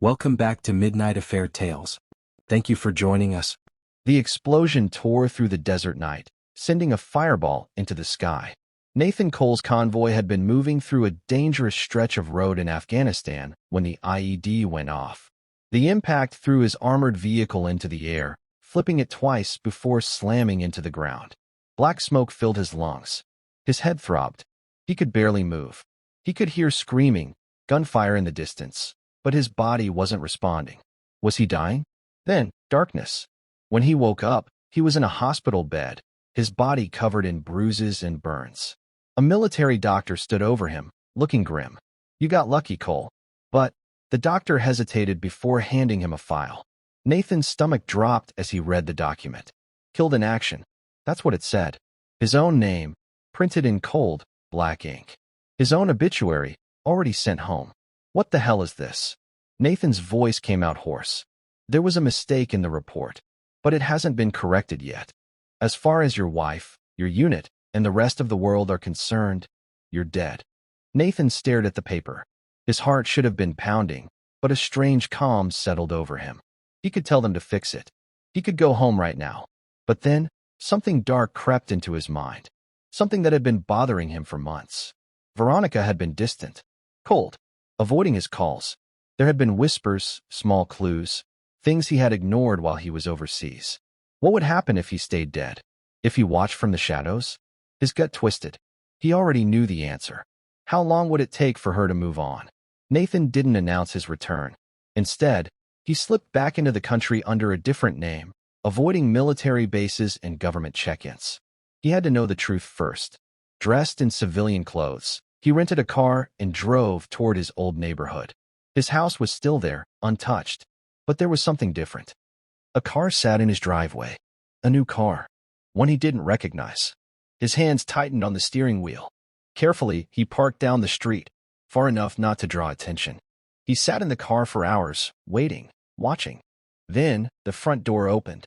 Welcome back to Midnight Affair Tales. Thank you for joining us. The explosion tore through the desert night, sending a fireball into the sky. Nathan Cole's convoy had been moving through a dangerous stretch of road in Afghanistan when the IED went off. The impact threw his armored vehicle into the air, flipping it twice before slamming into the ground. Black smoke filled his lungs. His head throbbed. He could barely move. He could hear screaming, gunfire in the distance, but his body wasn't responding. Was he dying? Then, darkness. When he woke up, he was in a hospital bed, his body covered in bruises and burns. A military doctor stood over him, looking grim. "You got lucky, Cole." But the doctor hesitated before handing him a file. Nathan's stomach dropped as he read the document. Killed in action. That's what it said. His own name, printed in cold, black ink. His own obituary, already sent home. What the hell is this? Nathan's voice came out hoarse. There was a mistake in the report, but it hasn't been corrected yet. As far as your wife, your unit, and the rest of the world are concerned, you're dead. Nathan stared at the paper. His heart should have been pounding, but a strange calm settled over him. He could tell them to fix it. He could go home right now. But then, something dark crept into his mind. Something that had been bothering him for months. Veronica had been distant, cold, avoiding his calls. There had been whispers, small clues, things he had ignored while he was overseas. What would happen if he stayed dead? If he watched from the shadows? His gut twisted. He already knew the answer. How long would it take for her to move on? Nathan didn't announce his return. Instead, he slipped back into the country under a different name, avoiding military bases and government check-ins. He had to know the truth first. Dressed in civilian clothes, he rented a car and drove toward his old neighborhood. His house was still there, untouched, but there was something different. A car sat in his driveway. A new car. One he didn't recognize. His hands tightened on the steering wheel. Carefully, he parked down the street, far enough not to draw attention. He sat in the car for hours, waiting, watching. Then, the front door opened.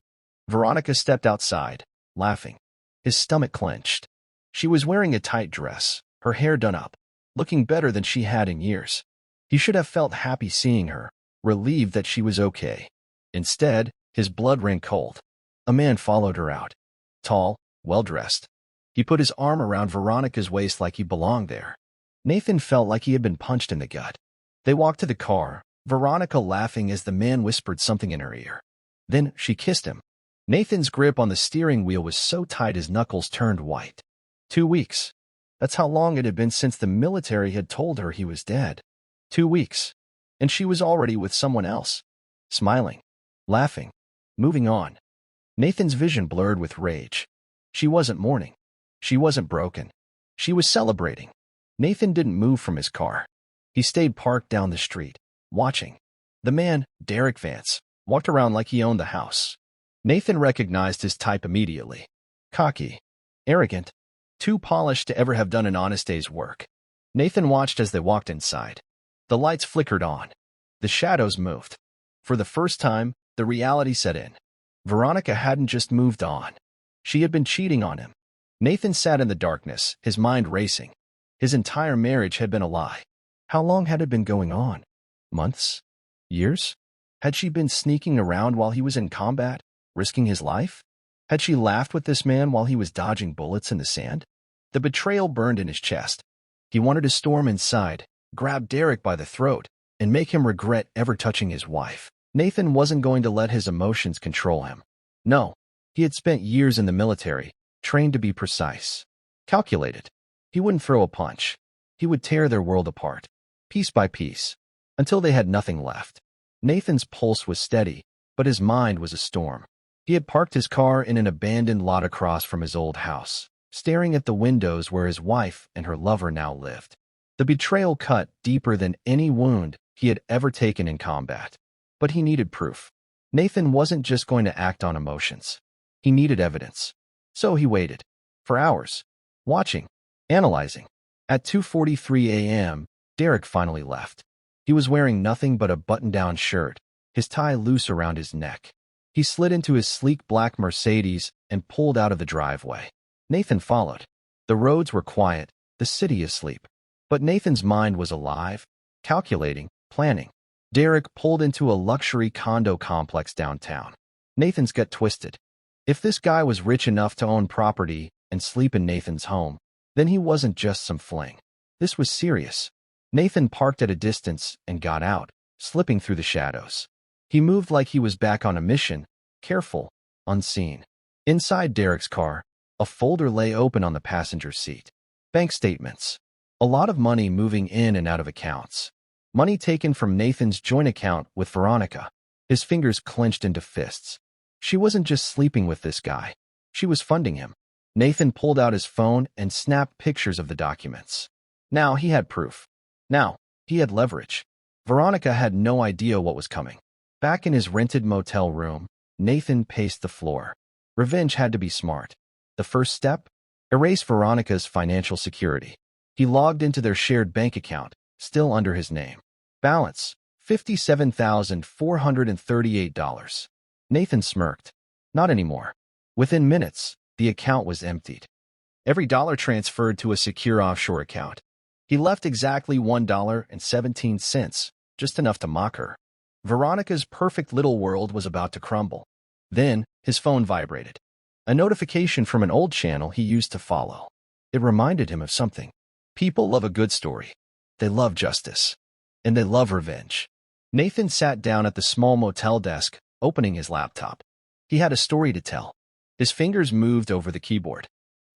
Veronica stepped outside, laughing. His stomach clenched. She was wearing a tight dress, her hair done up, looking better than she had in years. He should have felt happy seeing her, relieved that she was okay. Instead, his blood ran cold. A man followed her out. Tall, well-dressed. He put his arm around Veronica's waist like he belonged there. Nathan felt like he had been punched in the gut. They walked to the car, Veronica laughing as the man whispered something in her ear. Then she kissed him. Nathan's grip on the steering wheel was so tight his knuckles turned white. 2 weeks. That's how long it had been since the military had told her he was dead. 2 weeks. And she was already with someone else. Smiling. Laughing. Moving on. Nathan's vision blurred with rage. She wasn't mourning. She wasn't broken. She was celebrating. Nathan didn't move from his car. He stayed parked down the street, watching. The man, Derek Vance, walked around like he owned the house. Nathan recognized his type immediately. Cocky. Arrogant. Too polished to ever have done an honest day's work. Nathan watched as they walked inside. The lights flickered on. The shadows moved. For the first time, the reality set in. Veronica hadn't just moved on. She had been cheating on him. Nathan sat in the darkness, his mind racing. His entire marriage had been a lie. How long had it been going on? Months? Years? Had she been sneaking around while he was in combat, risking his life? Had she laughed with this man while he was dodging bullets in the sand? The betrayal burned in his chest. He wanted to storm inside, grab Derek by the throat, and make him regret ever touching his wife. Nathan wasn't going to let his emotions control him. No, he had spent years in the military, trained to be precise, calculated. He wouldn't throw a punch. He would tear their world apart, piece by piece, until they had nothing left. Nathan's pulse was steady, but his mind was a storm. He had parked his car in an abandoned lot across from his old house, staring at the windows where his wife and her lover now lived. The betrayal cut deeper than any wound he had ever taken in combat. But he needed proof. Nathan wasn't just going to act on emotions. He needed evidence. So he waited. For hours. Watching. Analyzing. At 2:43 a.m., Derek finally left. He was wearing nothing but a button-down shirt, his tie loose around his neck. He slid into his sleek black Mercedes and pulled out of the driveway. Nathan followed. The roads were quiet, the city asleep. But Nathan's mind was alive, calculating, planning. Derek pulled into a luxury condo complex downtown. Nathan's gut twisted. If this guy was rich enough to own property and sleep in Nathan's home, then he wasn't just some fling. This was serious. Nathan parked at a distance and got out, slipping through the shadows. He moved like he was back on a mission, careful, unseen. Inside Derek's car, a folder lay open on the passenger seat. Bank statements. A lot of money moving in and out of accounts. Money taken from Nathan's joint account with Veronica. His fingers clenched into fists. She wasn't just sleeping with this guy. She was funding him. Nathan pulled out his phone and snapped pictures of the documents. Now he had proof. Now he had leverage. Veronica had no idea what was coming. Back in his rented motel room, Nathan paced the floor. Revenge had to be smart. The first step? Erase Veronica's financial security. He logged into their shared bank account, still under his name. Balance, $57,438. Nathan smirked. Not anymore. Within minutes, the account was emptied. Every dollar transferred to a secure offshore account. He left exactly $1.17, just enough to mock her. Veronica's perfect little world was about to crumble. Then, his phone vibrated. A notification from an old channel he used to follow. It reminded him of something. People love a good story. They love justice. And they love revenge. Nathan sat down at the small motel desk, opening his laptop. He had a story to tell. His fingers moved over the keyboard.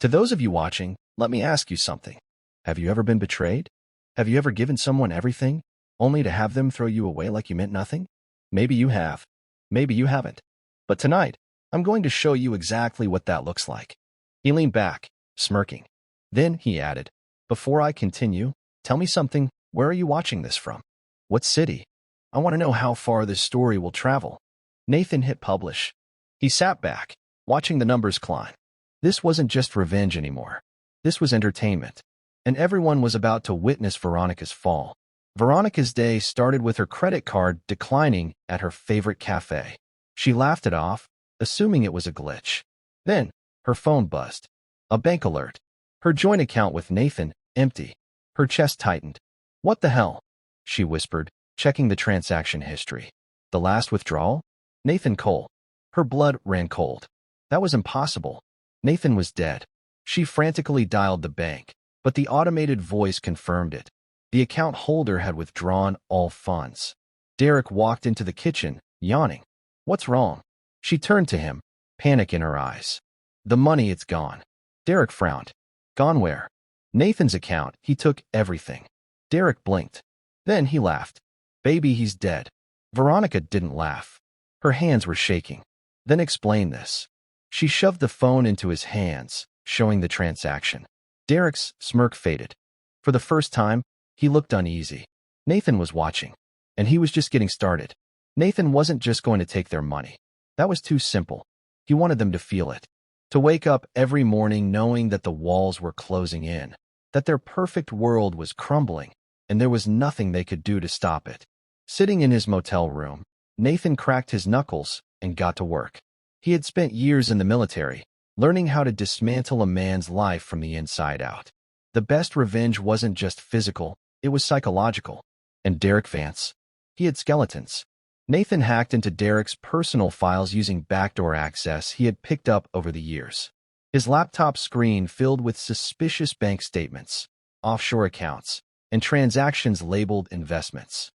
To those of you watching, let me ask you something. Have you ever been betrayed? Have you ever given someone everything, only to have them throw you away like you meant nothing? Maybe you have. Maybe you haven't. But tonight, I'm going to show you exactly what that looks like. He leaned back, smirking. Then he added, before I continue, tell me something. Where are you watching this from? What city? I want to know how far this story will travel. Nathan hit publish. He sat back, watching the numbers climb. This wasn't just revenge anymore. This was entertainment. And everyone was about to witness Veronica's fall. Veronica's day started with her credit card declining at her favorite cafe. She laughed it off, assuming it was a glitch. Then, her phone buzzed. A bank alert. Her joint account with Nathan, empty. Her chest tightened. What the hell? She whispered, checking the transaction history. The last withdrawal? Nathan Cole. Her blood ran cold. That was impossible. Nathan was dead. She frantically dialed the bank, but the automated voice confirmed it. The account holder had withdrawn all funds. Derek walked into the kitchen, yawning. What's wrong? She turned to him, panic in her eyes. The money, it's gone. Derek frowned. Gone where? Nathan's account. He took everything. Derek blinked. Then he laughed. Baby, he's dead. Veronica didn't laugh. Her hands were shaking. Then explain this. She shoved the phone into his hands, showing the transaction. Derek's smirk faded. For the first time, he looked uneasy. Nathan was watching, and he was just getting started. Nathan wasn't just going to take their money. That was too simple. He wanted them to feel it. To wake up every morning knowing that the walls were closing in, that their perfect world was crumbling, and there was nothing they could do to stop it. Sitting in his motel room, Nathan cracked his knuckles and got to work. He had spent years in the military, learning how to dismantle a man's life from the inside out. The best revenge wasn't just physical, it was psychological. And Derek Vance? He had skeletons. Nathan hacked into Derek's personal files using backdoor access he had picked up over the years. His laptop screen filled with suspicious bank statements, offshore accounts, and transactions labeled investments.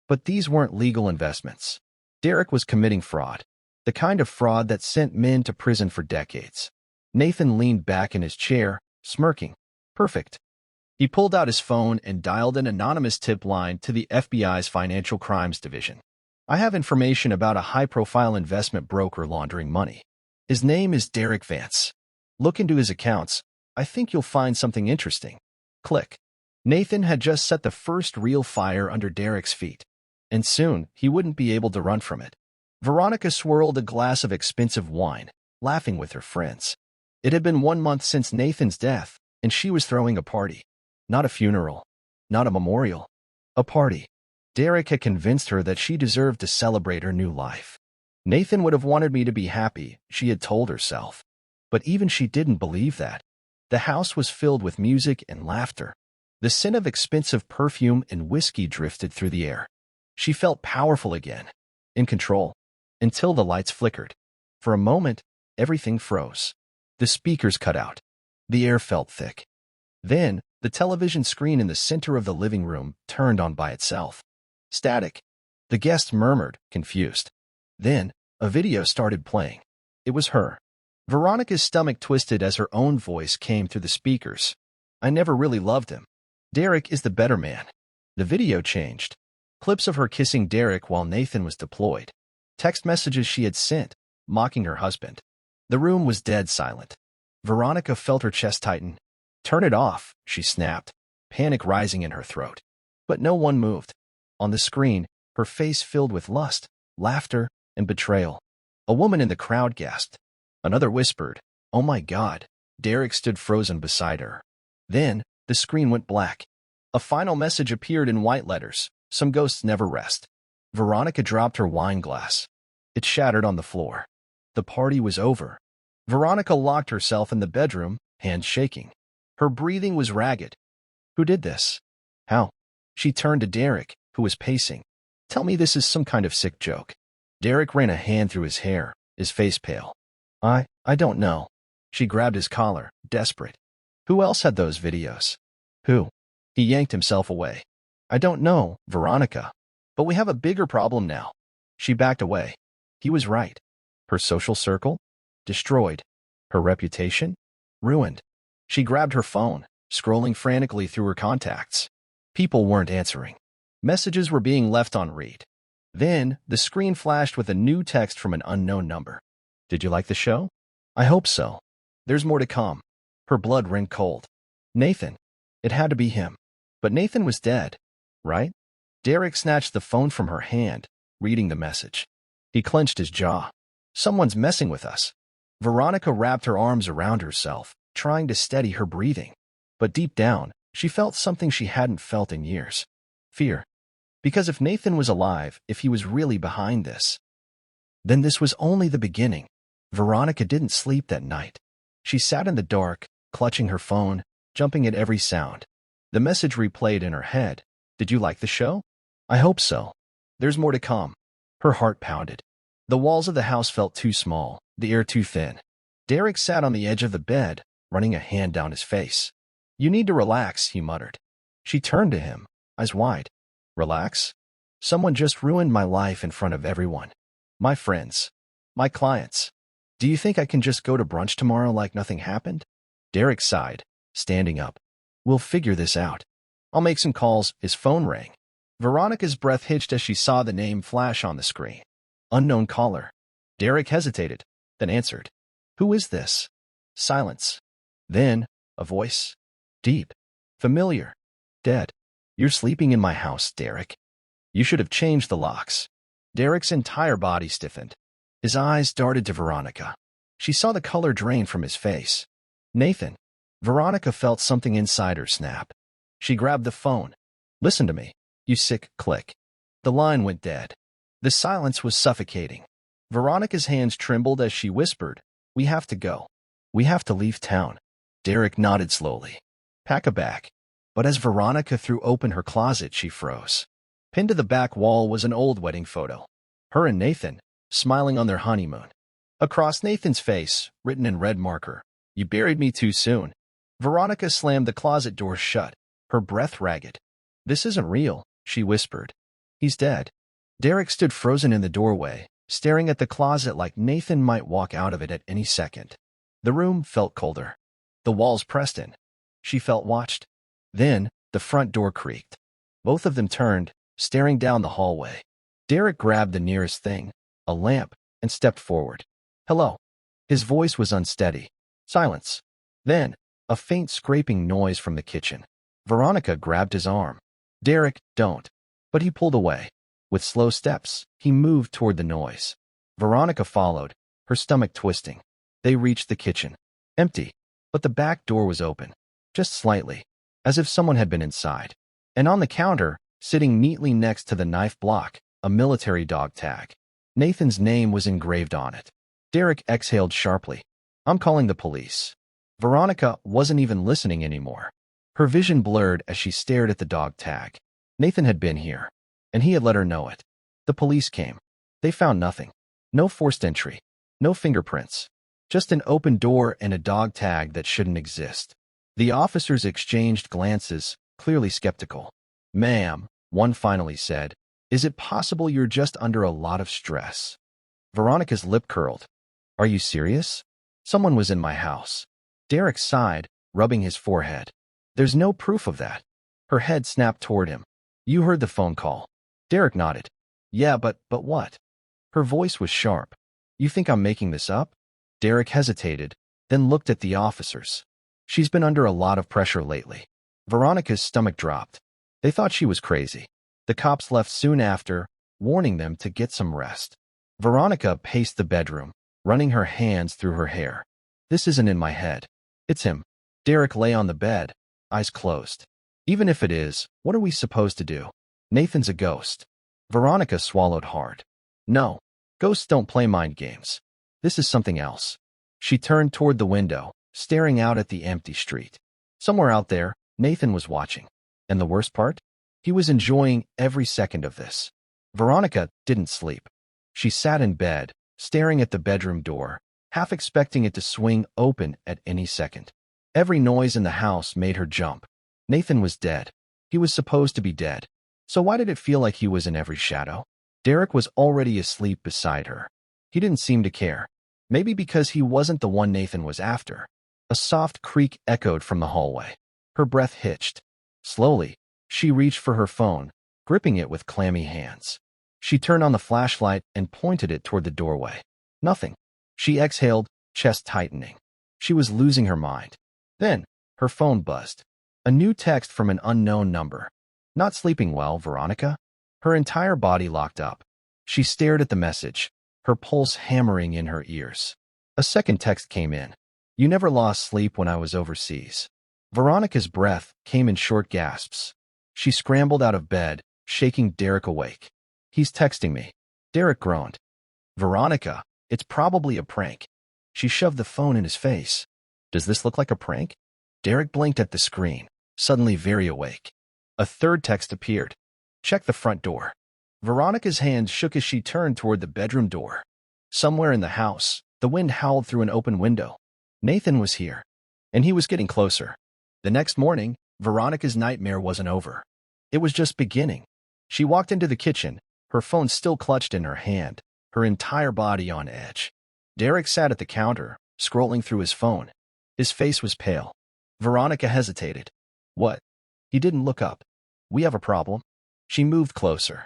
But these weren't legal investments. Derek was committing fraud, the kind of fraud that sent men to prison for decades. Nathan leaned back in his chair, smirking. Perfect. He pulled out his phone and dialed an anonymous tip line to the FBI's Financial Crimes Division. I have information about a high-profile investment broker laundering money. His name is Derek Vance. Look into his accounts. I think you'll find something interesting. Click. Nathan had just set the first real fire under Derek's feet, and soon he wouldn't be able to run from it. Veronica swirled a glass of expensive wine, laughing with her friends. It had been 1 month since Nathan's death, and she was throwing a party. Not a funeral, not a memorial, a party. Derek had convinced her that she deserved to celebrate her new life. Nathan would have wanted me to be happy, she had told herself. But even she didn't believe that. The house was filled with music and laughter. The scent of expensive perfume and whiskey drifted through the air. She felt powerful again, in control, until the lights flickered. For a moment, everything froze. The speakers cut out. The air felt thick. Then, the television screen in the center of the living room turned on by itself. Static. The guest murmured, confused. Then, a video started playing. It was her. Veronica's stomach twisted as her own voice came through the speakers. I never really loved him. Derek is the better man. The video changed. Clips of her kissing Derek while Nathan was deployed. Text messages she had sent, mocking her husband. The room was dead silent. Veronica felt her chest tighten. Turn it off, she snapped, panic rising in her throat. But no one moved. On the screen, her face filled with lust, laughter, and betrayal. A woman in the crowd gasped. Another whispered, "Oh my God." Derek stood frozen beside her. Then, the screen went black. A final message appeared in white letters. Some ghosts never rest. Veronica dropped her wine glass. It shattered on the floor. The party was over. Veronica locked herself in the bedroom, hands shaking. Her breathing was ragged. Who did this? How? She turned to Derek, who was pacing. Tell me this is some kind of sick joke. Derek ran a hand through his hair, his face pale. I don't know. She grabbed his collar, desperate. Who else had those videos? Who? He yanked himself away. I don't know, Veronica. But we have a bigger problem now. She backed away. He was right. Her social circle? Destroyed. Her reputation? Ruined. She grabbed her phone, scrolling frantically through her contacts. People weren't answering. Messages were being left on read. Then, the screen flashed with a new text from an unknown number. Did you like the show? I hope so. There's more to come. Her blood ran cold. Nathan. It had to be him. But Nathan was dead, right? Derek snatched the phone from her hand, reading the message. He clenched his jaw. Someone's messing with us. Veronica wrapped her arms around herself, trying to steady her breathing. But deep down, she felt something she hadn't felt in years. Fear. Because if Nathan was alive, if he was really behind this, then this was only the beginning. Veronica didn't sleep that night. She sat in the dark, clutching her phone, jumping at every sound. The message replayed in her head. Did you like the show? I hope so. There's more to come. Her heart pounded. The walls of the house felt too small, the air too thin. Derek sat on the edge of the bed, running a hand down his face. You need to relax, he muttered. She turned to him, eyes wide. Relax? Someone just ruined my life in front of everyone. My friends. My clients. Do you think I can just go to brunch tomorrow like nothing happened? Derek sighed, standing up. We'll figure this out. I'll make some calls. His phone rang. Veronica's breath hitched as she saw the name flash on the screen. Unknown caller. Derek hesitated, then answered. Who is this? Silence. Then, a voice. Deep. Familiar. Dead. You're sleeping in my house, Derek. You should have changed the locks. Derek's entire body stiffened. His eyes darted to Veronica. She saw the color drain from his face. Nathan. Veronica felt something inside her snap. She grabbed the phone. Listen to me. You sick click. The line went dead. The silence was suffocating. Veronica's hands trembled as she whispered, We have to go. We have to leave town. Derek nodded slowly. Pack a bag. But as Veronica threw open her closet, she froze. Pinned to the back wall was an old wedding photo. Her and Nathan, smiling on their honeymoon. Across Nathan's face, written in red marker, You buried me too soon. Veronica slammed the closet door shut, her breath ragged. This isn't real, she whispered. He's dead. Derek stood frozen in the doorway, staring at the closet like Nathan might walk out of it at any second. The room felt colder. The walls pressed in. She felt watched. Then, the front door creaked. Both of them turned, staring down the hallway. Derek grabbed the nearest thing, a lamp, and stepped forward. Hello. His voice was unsteady. Silence. Then, a faint scraping noise from the kitchen. Veronica grabbed his arm. Derek, don't. But he pulled away. With slow steps, he moved toward the noise. Veronica followed, her stomach twisting. They reached the kitchen. Empty. But the back door was open. Just slightly. As if someone had been inside. And on the counter, sitting neatly next to the knife block, a military dog tag. Nathan's name was engraved on it. Derek exhaled sharply. I'm calling the police. Veronica wasn't even listening anymore. Her vision blurred as she stared at the dog tag. Nathan had been here. and he had let her know it. The police came. They found nothing. No forced entry. No fingerprints. Just an open door and a dog tag that shouldn't exist. The officers exchanged glances, clearly skeptical. "Ma'am," one finally said, "is it possible you're just under a lot of stress?" Veronica's lip curled. "Are you serious? Someone was in my house." Derek sighed, rubbing his forehead. "There's no proof of that." Her head snapped toward him. "You heard the phone call." Derek nodded. "Yeah, but what?" Her voice was sharp. "You think I'm making this up?" Derek hesitated, then looked at the officers. "She's been under a lot of pressure lately." Veronica's stomach dropped. They thought she was crazy. The cops left soon after, warning them to get some rest. Veronica paced the bedroom, running her hands through her hair. "This isn't in my head. It's him." Derek lay on the bed, eyes closed. "Even if it is, what are we supposed to do? Nathan's a ghost." Veronica swallowed hard. "No, ghosts don't play mind games. This is something else." She turned toward the window, staring out at the empty street. Somewhere out there, Nathan was watching. And the worst part? He was enjoying every second of this. Veronica didn't sleep. She sat in bed, staring at the bedroom door, half expecting it to swing open at any second. Every noise in the house made her jump. Nathan was dead. He was supposed to be dead. So why did it feel like he was in every shadow? Derek was already asleep beside her. He didn't seem to care. Maybe because he wasn't the one Nathan was after. A soft creak echoed from the hallway. Her breath hitched. Slowly, she reached for her phone, gripping it with clammy hands. She turned on the flashlight and pointed it toward the doorway. Nothing. She exhaled, chest tightening. She was losing her mind. Then, her phone buzzed. A new text from an unknown number. "Not sleeping well, Veronica?" Her entire body locked up. She stared at the message, her pulse hammering in her ears. A second text came in. "You never lost sleep when I was overseas." Veronica's breath came in short gasps. She scrambled out of bed, shaking Derek awake. "He's texting me." Derek groaned. "Veronica, it's probably a prank." She shoved the phone in his face. "Does this look like a prank?" Derek blinked at the screen, suddenly very awake. A third text appeared. "Check the front door." Veronica's hand shook as she turned toward the bedroom door. Somewhere in the house, the wind howled through an open window. Nathan was here, and he was getting closer. The next morning, Veronica's nightmare wasn't over. It was just beginning. She walked into the kitchen, her phone still clutched in her hand, her entire body on edge. Derek sat at the counter, scrolling through his phone. His face was pale. Veronica hesitated. "What?" He didn't look up. "We have a problem." She moved closer.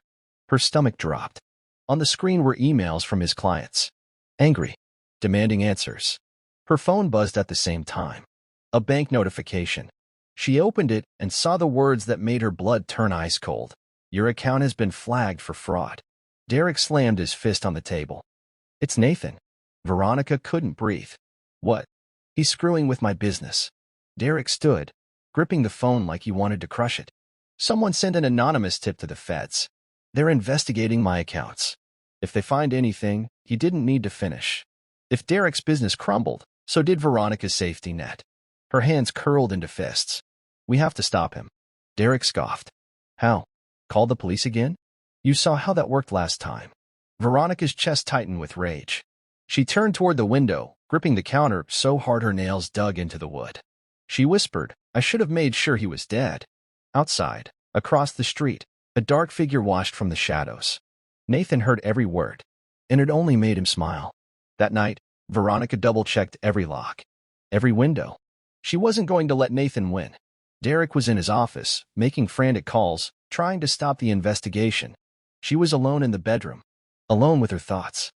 Her stomach dropped. On the screen were emails from his clients. Angry, demanding answers. Her phone buzzed at the same time. A bank notification. She opened it and saw the words that made her blood turn ice cold. "Your account has been flagged for fraud." Derek slammed his fist on the table. "It's Nathan." Veronica couldn't breathe. "What?" "He's screwing with my business." Derek stood, gripping the phone like he wanted to crush it. "Someone sent an anonymous tip to the feds. They're investigating my accounts. If they find anything, he didn't need to finish." If Derek's business crumbled, so did Veronica's safety net. Her hands curled into fists. "We have to stop him." Derek scoffed. "How? Call the police again? You saw how that worked last time." Veronica's chest tightened with rage. She turned toward the window, gripping the counter so hard her nails dug into the wood. She whispered, "I should have made sure he was dead." Outside, across the street, a dark figure washed from the shadows. Nathan heard every word, and it only made him smile. That night, Veronica double-checked every lock, every window. She wasn't going to let Nathan win. Derek was in his office, making frantic calls, trying to stop the investigation. She was alone in the bedroom, alone with her thoughts.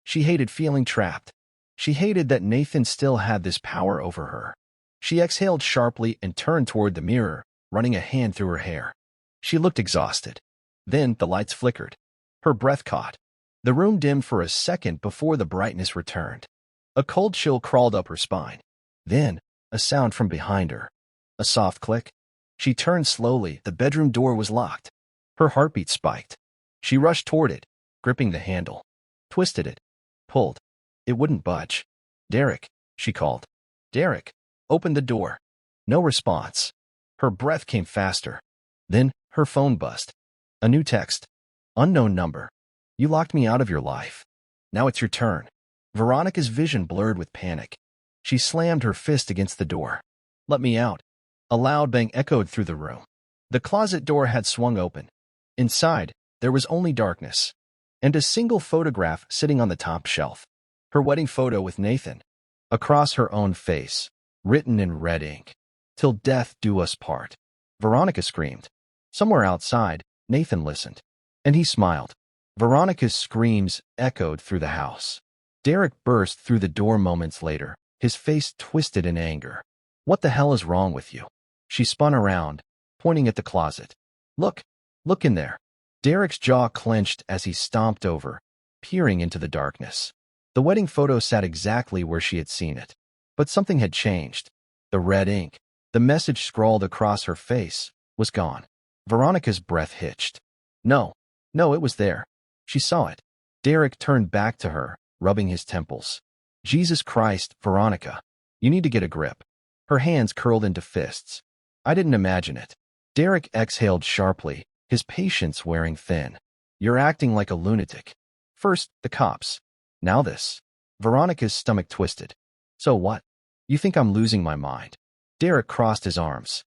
She hated feeling trapped. She hated that Nathan still had this power over her. She exhaled sharply and turned toward the mirror, running a hand through her hair. She looked exhausted. Then the lights flickered. Her breath caught. The room dimmed for a second before the brightness returned. A cold chill crawled up her spine. Then, a sound from behind her. A soft click. She turned slowly. The bedroom door was locked. Her heartbeat spiked. She rushed toward it, gripping the handle. Twisted it. Pulled. It wouldn't budge. "Derek," she called. "Derek, open the door." No response. Her breath came faster. Then her phone buzzed. A new text. Unknown number. You locked me out of your life. Now it's your turn. Veronica's vision blurred with panic. She slammed her fist against the door. Let me out. A loud bang echoed through the room. The closet door had swung open. Inside, there was only darkness, and a single photograph sitting on the top shelf. Her wedding photo with Nathan. Across her own face, written in red ink. Till death do us part. Veronica screamed. Somewhere outside, Nathan listened, and he smiled. Veronica's screams echoed through the house. Derek burst through the door moments later, his face twisted in anger. What the hell is wrong with you? She spun around, pointing at the closet. Look in there. Derek's jaw clenched as he stomped over, peering into the darkness. The wedding photo sat exactly where she had seen it. But something had changed. The red ink, the message scrawled across her face, was gone. Veronica's breath hitched. No, it was there. She saw it. Derek turned back to her, rubbing his temples. Jesus Christ, Veronica. You need to get a grip. Her hands curled into fists. I didn't imagine it. Derek exhaled sharply, his patience wearing thin. You're acting like a lunatic. First, the cops. Now this. Veronica's stomach twisted. So what? You think I'm losing my mind? Derek crossed his arms.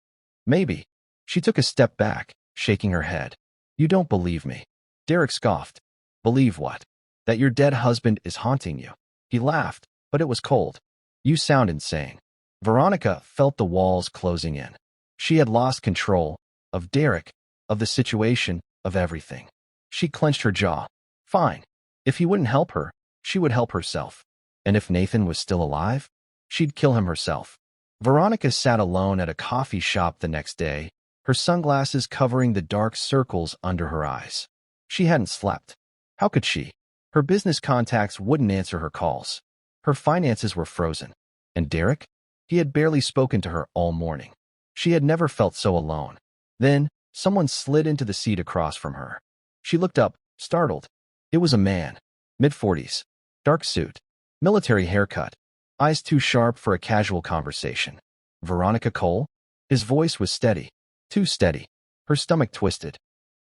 Maybe. She took a step back, shaking her head. You don't believe me. Derek scoffed. Believe what? That your dead husband is haunting you. He laughed, but it was cold. You sound insane. Veronica felt the walls closing in. She had lost control of Derek, of the situation, of everything. She clenched her jaw. Fine. If he wouldn't help her, she would help herself. And if Nathan was still alive, she'd kill him herself. Veronica sat alone at a coffee shop the next day, her sunglasses covering the dark circles under her eyes. She hadn't slept. How could she? Her business contacts wouldn't answer her calls. Her finances were frozen. And Derek? He had barely spoken to her all morning. She had never felt so alone. Then, someone slid into the seat across from her. She looked up, startled. It was a man, mid-40s, dark suit, military haircut, eyes too sharp for a casual conversation. Veronica Cole? His voice was steady, too steady. Her stomach twisted.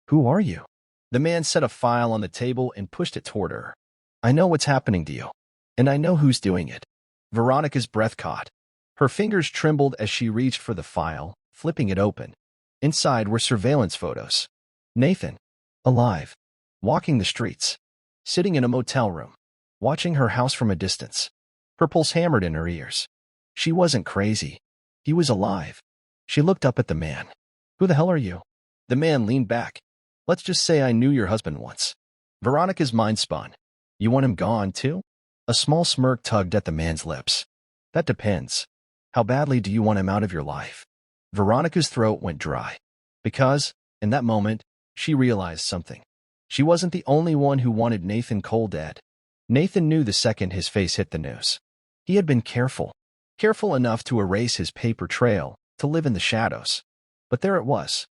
Who are you? The man set a file on the table and pushed it toward her. I know what's happening to you, and I know who's doing it. Veronica's breath caught. Her fingers trembled as she reached for the file, flipping it open. Inside were surveillance photos. Nathan, alive, walking the streets, sitting in a motel room, watching her house from a distance. Her pulse hammered in her ears. She wasn't crazy. He was alive. She looked up at the man. Who the hell are you? The man leaned back. Let's just say I knew your husband once. Veronica's mind spun. You want him gone, too? A small smirk tugged at the man's lips. That depends. How badly do you want him out of your life? Veronica's throat went dry. Because, in that moment, she realized something. She wasn't the only one who wanted Nathan Cole dead. Nathan knew the second his face hit the news. He had been careful enough to erase his paper trail, to live in the shadows. But there it was.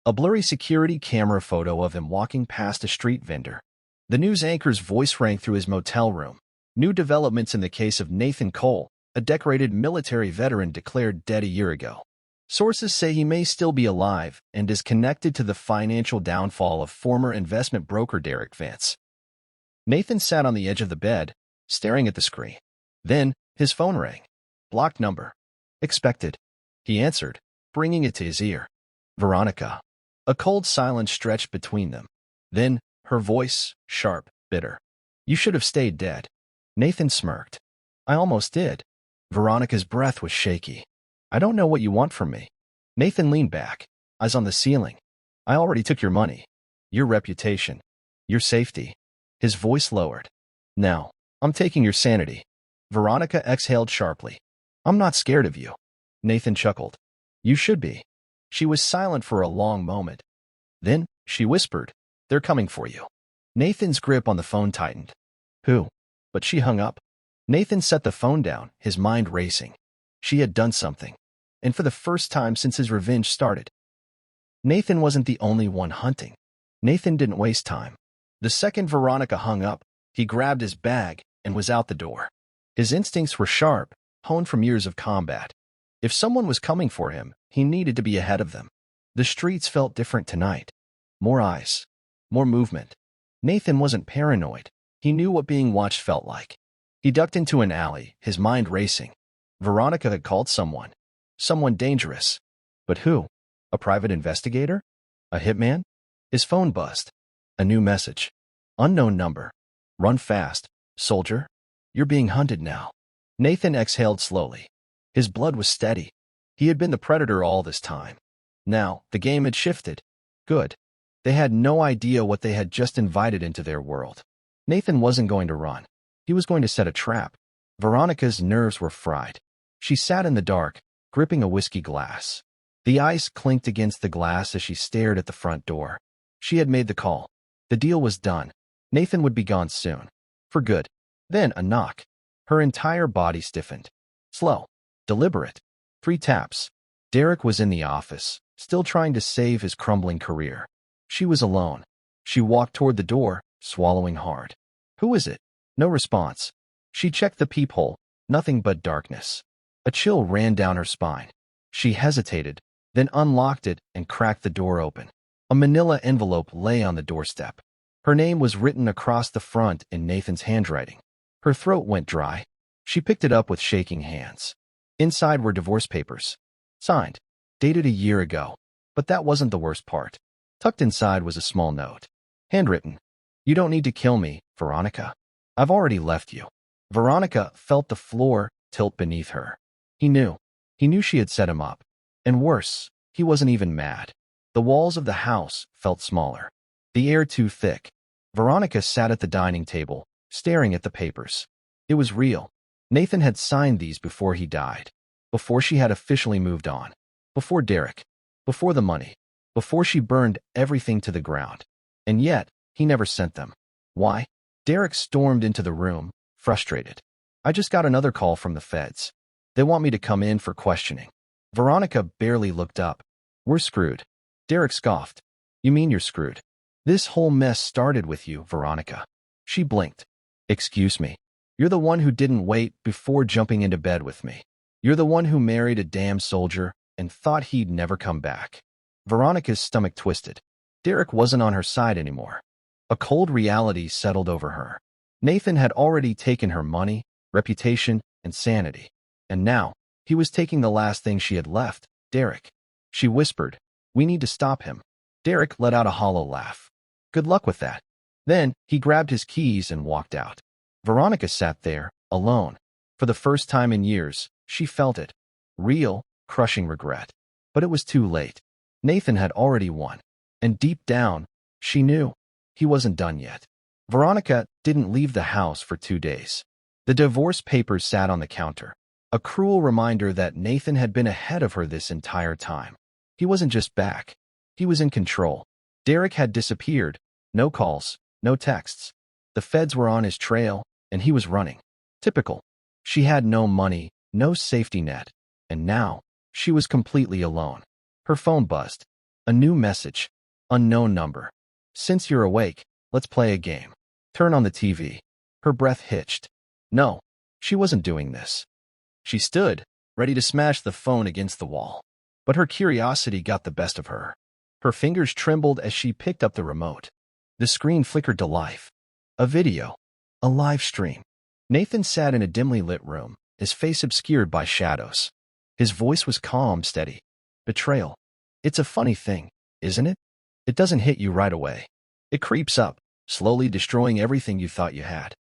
A blurry security camera photo of him walking past a street vendor. The news anchor's voice rang through his motel room. New developments in the case of Nathan Cole, a decorated military veteran declared dead a year ago. Sources say he may still be alive and is connected to the financial downfall of former investment broker Derek Vance. Nathan sat on the edge of the bed, staring at the screen. Then, his phone rang. Blocked number. Expected. He answered, bringing it to his ear. Veronica. A cold silence stretched between them. Then, her voice, sharp, bitter. You should have stayed dead. Nathan smirked. I almost did. Veronica's breath was shaky. I don't know what you want from me. Nathan leaned back, eyes on the ceiling. I already took your money. Your reputation. Your safety. His voice lowered. Now, I'm taking your sanity. Veronica exhaled sharply. I'm not scared of you. Nathan chuckled. You should be. She was silent for a long moment. Then, she whispered, they're coming for you. Nathan's grip on the phone tightened. Who? But she hung up. Nathan set the phone down, his mind racing. She had done something. And for the first time since his revenge started. Nathan wasn't the only one hunting. Nathan didn't waste time. The second Veronica hung up, he grabbed his bag and was out the door. His instincts were sharp, honed from years of combat. If someone was coming for him, he needed to be ahead of them. The streets felt different tonight. More eyes. More movement. Nathan wasn't paranoid. He knew what being watched felt like. He ducked into an alley, his mind racing. Veronica had called someone. Someone dangerous. But who? A private investigator? A hitman? His phone buzzed. A new message. Unknown number. Run fast, soldier. You're being hunted now. Nathan exhaled slowly. His blood was steady. He had been the predator all this time. Now, the game had shifted. Good. They had no idea what they had just invited into their world. Nathan wasn't going to run. He was going to set a trap. Veronica's nerves were fried. She sat in the dark, gripping a whiskey glass. The ice clinked against the glass as she stared at the front door. She had made the call. The deal was done. Nathan would be gone soon. For good. Then a knock. Her entire body stiffened. Slow. Deliberate. 3 taps. Derek was in the office, still trying to save his crumbling career. She was alone. She walked toward the door, swallowing hard. Who is it? No response. She checked the peephole. Nothing but darkness. A chill ran down her spine. She hesitated, then unlocked it and cracked the door open. A manila envelope lay on the doorstep. Her name was written across the front in Nathan's handwriting. Her throat went dry. She picked it up with shaking hands. Inside were divorce papers. Signed. Dated a year ago. But that wasn't the worst part. Tucked inside was a small note. Handwritten. You don't need to kill me, Veronica. I've already left you. Veronica felt the floor tilt beneath her. He knew. He knew she had set him up. And worse, he wasn't even mad. The walls of the house felt smaller. The air too thick. Veronica sat at the dining table, staring at the papers. It was real. Nathan had signed these before he died. Before she had officially moved on. Before Derek. Before the money. Before she burned everything to the ground. And yet, he never sent them. Why? Derek stormed into the room, frustrated. I just got another call from the feds. They want me to come in for questioning. Veronica barely looked up. We're screwed. Derek scoffed. You mean you're screwed? This whole mess started with you, Veronica. She blinked. Excuse me. You're the one who didn't wait before jumping into bed with me. You're the one who married a damn soldier and thought he'd never come back. Veronica's stomach twisted. Derek wasn't on her side anymore. A cold reality settled over her. Nathan had already taken her money, reputation, and sanity. And now, he was taking the last thing she had left, Derek. She whispered, we need to stop him. Derek let out a hollow laugh. Good luck with that. Then, he grabbed his keys and walked out. Veronica sat there, alone. For the first time in years, she felt it. Real, crushing regret. But it was too late. Nathan had already won. And deep down, she knew. He wasn't done yet. Veronica didn't leave the house for 2 days. The divorce papers sat on the counter. A cruel reminder that Nathan had been ahead of her this entire time. He wasn't just back. He was in control. Derek had disappeared. No calls, no texts. The feds were on his trail, and he was running. Typical. She had no money, no safety net. And now, she was completely alone. Her phone buzzed. A new message. Unknown number. Since you're awake, let's play a game. Turn on the TV. Her breath hitched. No, she wasn't doing this. She stood, ready to smash the phone against the wall. But her curiosity got the best of her. Her fingers trembled as she picked up the remote. The screen flickered to life. A video. A live stream. Nathan sat in a dimly lit room, his face obscured by shadows. His voice was calm, steady. Betrayal. It's a funny thing, isn't it? It doesn't hit you right away. It creeps up, slowly destroying everything you thought you had.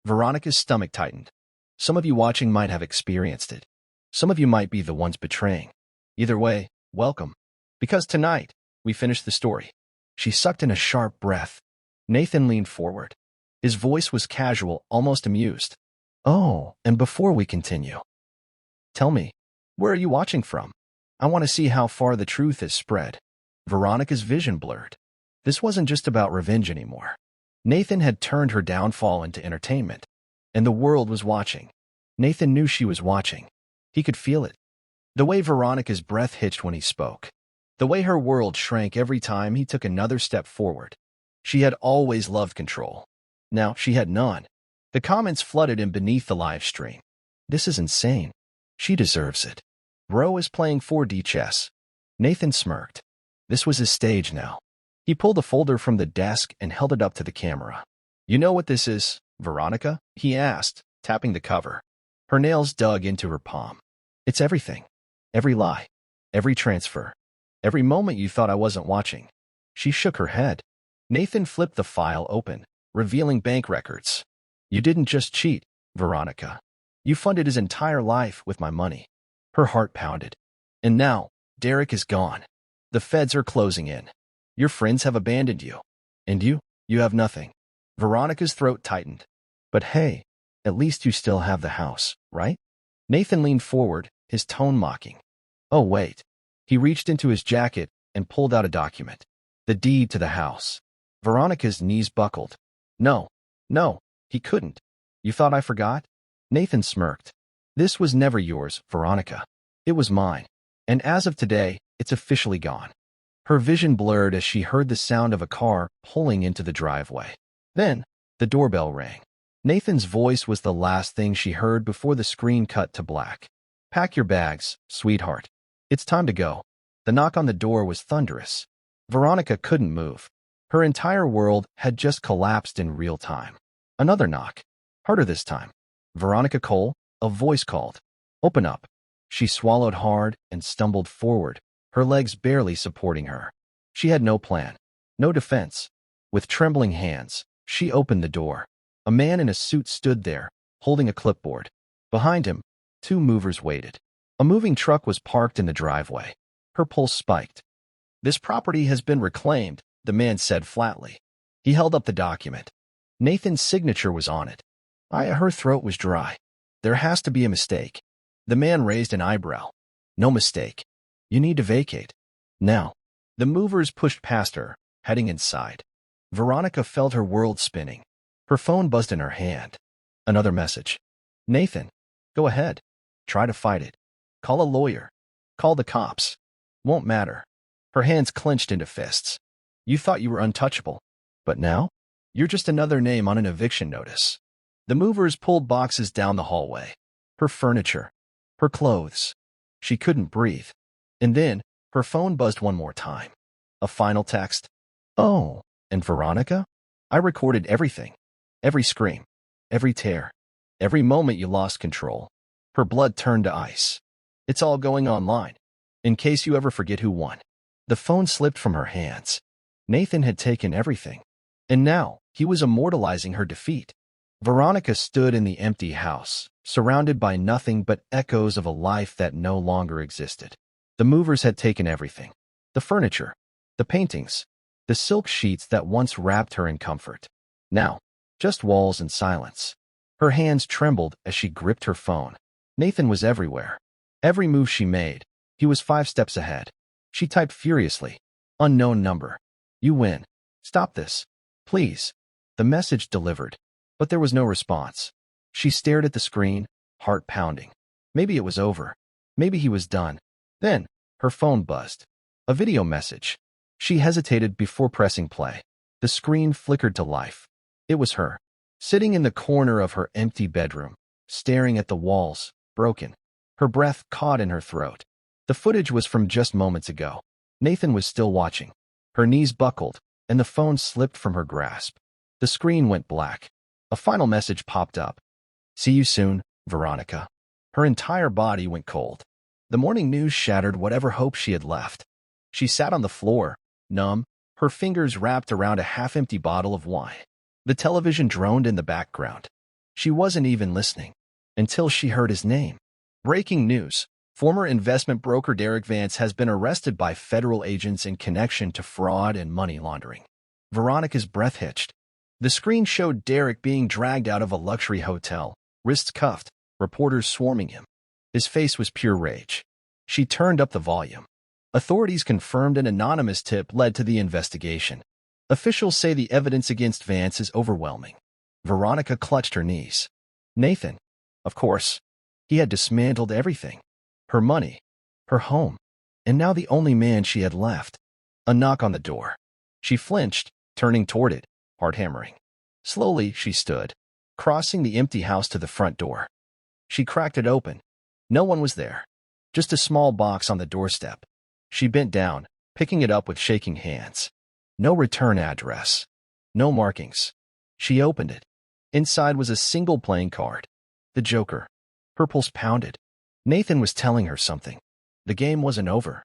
Veronica's stomach tightened. Some of you watching might have experienced it. Some of you might be the ones betraying. Either way, welcome. Because tonight, we finish the story. She sucked in a sharp breath. Nathan leaned forward. His voice was casual, almost amused. Oh, and before we continue, tell me, where are you watching from? I want to see how far the truth has spread. Veronica's vision blurred. This wasn't just about revenge anymore. Nathan had turned her downfall into entertainment. And the world was watching. Nathan knew she was watching. He could feel it. The way Veronica's breath hitched when he spoke. The way her world shrank every time he took another step forward. She had always loved control. Now she had none. The comments flooded him beneath the live stream. This is insane. She deserves it. Bro is playing 4D chess. Nathan smirked. This was his stage now. He pulled a folder from the desk and held it up to the camera. "You know what this is, Veronica?" he asked, tapping the cover. Her nails dug into her palm. "It's everything. Every lie. Every transfer. Every moment you thought I wasn't watching." She shook her head. Nathan flipped the file open, revealing bank records. "You didn't just cheat, Veronica. You funded his entire life with my money." Her heart pounded. "And now, Derek is gone. The feds are closing in. Your friends have abandoned you. And you have nothing." Veronica's throat tightened. "But hey, at least you still have the house, right?" Nathan leaned forward, his tone mocking. "Oh, wait." He reached into his jacket and pulled out a document. The deed to the house. Veronica's knees buckled. No, he couldn't. "You thought I forgot?" Nathan smirked. "This was never yours, Veronica. It was mine. And as of today, it's officially gone." Her vision blurred as she heard the sound of a car pulling into the driveway. Then, the doorbell rang. Nathan's voice was the last thing she heard before the screen cut to black. "Pack your bags, sweetheart. It's time to go." The knock on the door was thunderous. Veronica couldn't move. Her entire world had just collapsed in real time. Another knock. Harder this time. "Veronica Cole," a voice called. "Open up." She swallowed hard and stumbled forward, her legs barely supporting her. She had no plan, no defense. With trembling hands, she opened the door. A man in a suit stood there, holding a clipboard. Behind him, two movers waited. A moving truck was parked in the driveway. Her pulse spiked. "This property has been reclaimed," the man said flatly. He held up the document. Nathan's signature was on it. Her throat was dry. "There has to be a mistake." The man raised an eyebrow. "No mistake. You need to vacate. Now." The movers pushed past her, heading inside. Veronica felt her world spinning. Her phone buzzed in her hand. Another message. "Nathan, go ahead. Try to fight it. Call a lawyer. Call the cops. Won't matter." Her hands clenched into fists. "You thought you were untouchable. But now? You're just another name on an eviction notice." The movers pulled boxes down the hallway. Her furniture. Her clothes. She couldn't breathe. And then, her phone buzzed one more time. A final text. "Oh, and Veronica? I recorded everything. Every scream. Every tear. Every moment you lost control." Her blood turned to ice. "It's all going online. In case you ever forget who won." The phone slipped from her hands. Nathan had taken everything. And now, he was immortalizing her defeat. Veronica stood in the empty house, surrounded by nothing but echoes of a life that no longer existed. The movers had taken everything. The furniture, the paintings, the silk sheets that once wrapped her in comfort. Now, just walls and silence. Her hands trembled as she gripped her phone. Nathan was everywhere. Every move she made, he was 5 steps ahead. She typed furiously. "Unknown number. You win. Stop this. Please." The message delivered, but there was no response. She stared at the screen, heart pounding. Maybe it was over. Maybe he was done. Then, her phone buzzed. A video message. She hesitated before pressing play. The screen flickered to life. It was her, sitting in the corner of her empty bedroom, staring at the walls, broken. Her breath caught in her throat. The footage was from just moments ago. Nathan was still watching. Her knees buckled, and the phone slipped from her grasp. The screen went black. A final message popped up. "See you soon, Veronica." Her entire body went cold. The morning news shattered whatever hope she had left. She sat on the floor, numb, her fingers wrapped around a half-empty bottle of wine. The television droned in the background. She wasn't even listening, until she heard his name. Breaking news. Former investment broker Derek Vance has been arrested by federal agents in connection to fraud and money laundering. Veronica's breath hitched. The screen showed Derek being dragged out of a luxury hotel, wrists cuffed, reporters swarming him. His face was pure rage. She turned up the volume. Authorities confirmed an anonymous tip led to the investigation. Officials say the evidence against Vance is overwhelming. Veronica clutched her knees. Nathan, of course. He had dismantled everything. Her money, her home, and now the only man she had left. A knock on the door. She flinched, turning toward it, heart hammering. Slowly, she stood, crossing the empty house to the front door. She cracked it open. No one was there. Just a small box on the doorstep. She bent down, picking it up with shaking hands. No return address. No markings. She opened it. Inside was a single playing card. The Joker. Her pulse pounded. Nathan was telling her something. The game wasn't over.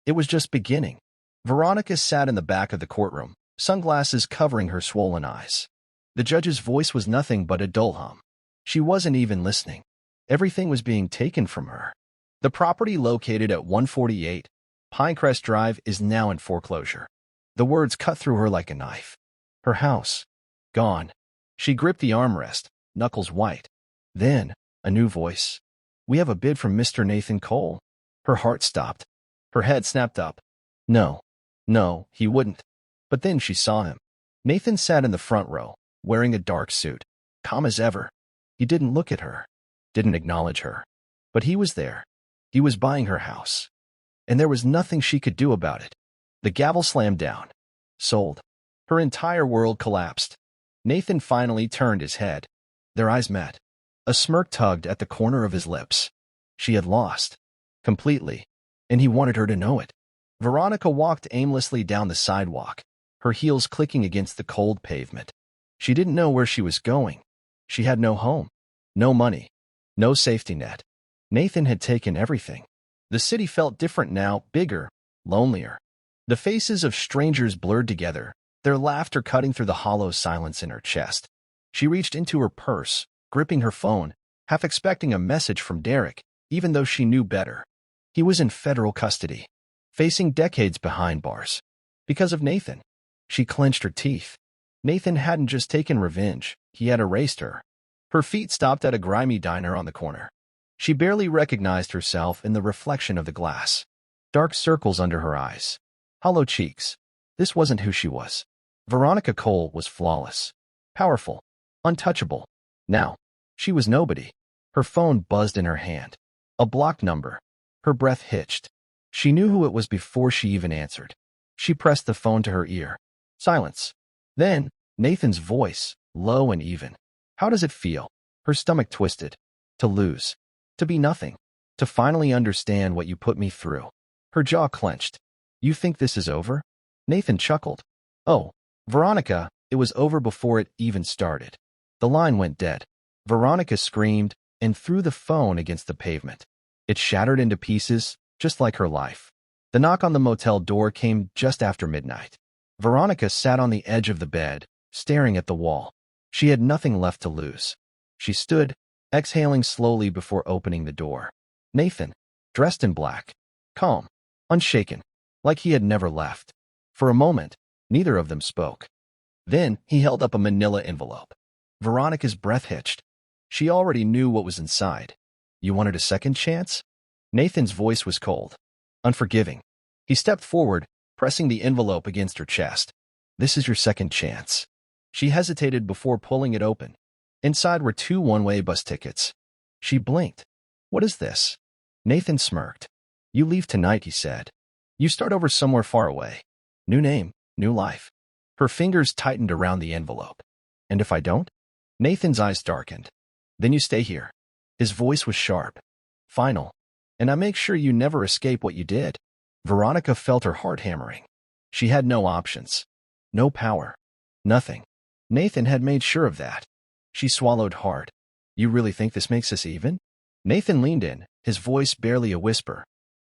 It was just beginning. Veronica sat in the back of the courtroom, sunglasses covering her swollen eyes. The judge's voice was nothing but a dull hum. She wasn't even listening. Everything was being taken from her. The property located at 148 Pinecrest Drive is now in foreclosure. The words cut through her like a knife. Her house. Gone. She gripped the armrest, knuckles white. Then, a new voice. We have a bid from Mr. Nathan Cole. Her heart stopped. Her head snapped up. No. No, he wouldn't. But then she saw him. Nathan sat in the front row, wearing a dark suit, calm as ever. He didn't look at her, didn't acknowledge her. But he was there. He was buying her house. And there was nothing she could do about it. The gavel slammed down. Sold. Her entire world collapsed. Nathan finally turned his head. Their eyes met. A smirk tugged at the corner of his lips. She had lost. Completely. And he wanted her to know it. Veronica walked aimlessly down the sidewalk, her heels clicking against the cold pavement. She didn't know where she was going. She had no home, no money, no safety net. Nathan had taken everything. The city felt different now, bigger, lonelier. The faces of strangers blurred together, their laughter cutting through the hollow silence in her chest. She reached into her purse, gripping her phone, half expecting a message from Derek, even though she knew better. He was in federal custody, facing decades behind bars. Because of Nathan. She clenched her teeth. Nathan hadn't just taken revenge, he had erased her. Her feet stopped at a grimy diner on the corner. She barely recognized herself in the reflection of the glass. Dark circles under her eyes. Hollow cheeks. This wasn't who she was. Veronica Cole was flawless. Powerful. Untouchable. Now, she was nobody. Her phone buzzed in her hand. A blocked number. Her breath hitched. She knew who it was before she even answered. She pressed the phone to her ear. Silence. Then, Nathan's voice, low and even. How does it feel? Her stomach twisted. To lose. To be nothing. To finally understand what you put me through. Her jaw clenched. You think this is over? Nathan chuckled. Oh, Veronica, it was over before it even started. The line went dead. Veronica screamed and threw the phone against the pavement. It shattered into pieces, just like her life. The knock on the motel door came just after midnight. Veronica sat on the edge of the bed, staring at the wall. She had nothing left to lose. She stood, exhaling slowly before opening the door. Nathan, dressed in black, calm, unshaken, like he had never left. For a moment, neither of them spoke. Then he held up a manila envelope. Veronica's breath hitched. She already knew what was inside. You wanted a second chance? Nathan's voice was cold, unforgiving. He stepped forward, pressing the envelope against her chest. This is your second chance. She hesitated before pulling it open. Inside were 2 one-way bus tickets. She blinked. What is this? Nathan smirked. You leave tonight, he said. You start over somewhere far away. New name, new life. Her fingers tightened around the envelope. And if I don't? Nathan's eyes darkened. Then you stay here. His voice was sharp. Final. And I make sure you never escape what you did. Veronica felt her heart hammering. She had no options. No power. Nothing. Nathan had made sure of that. She swallowed hard. You really think this makes us even? Nathan leaned in, his voice barely a whisper.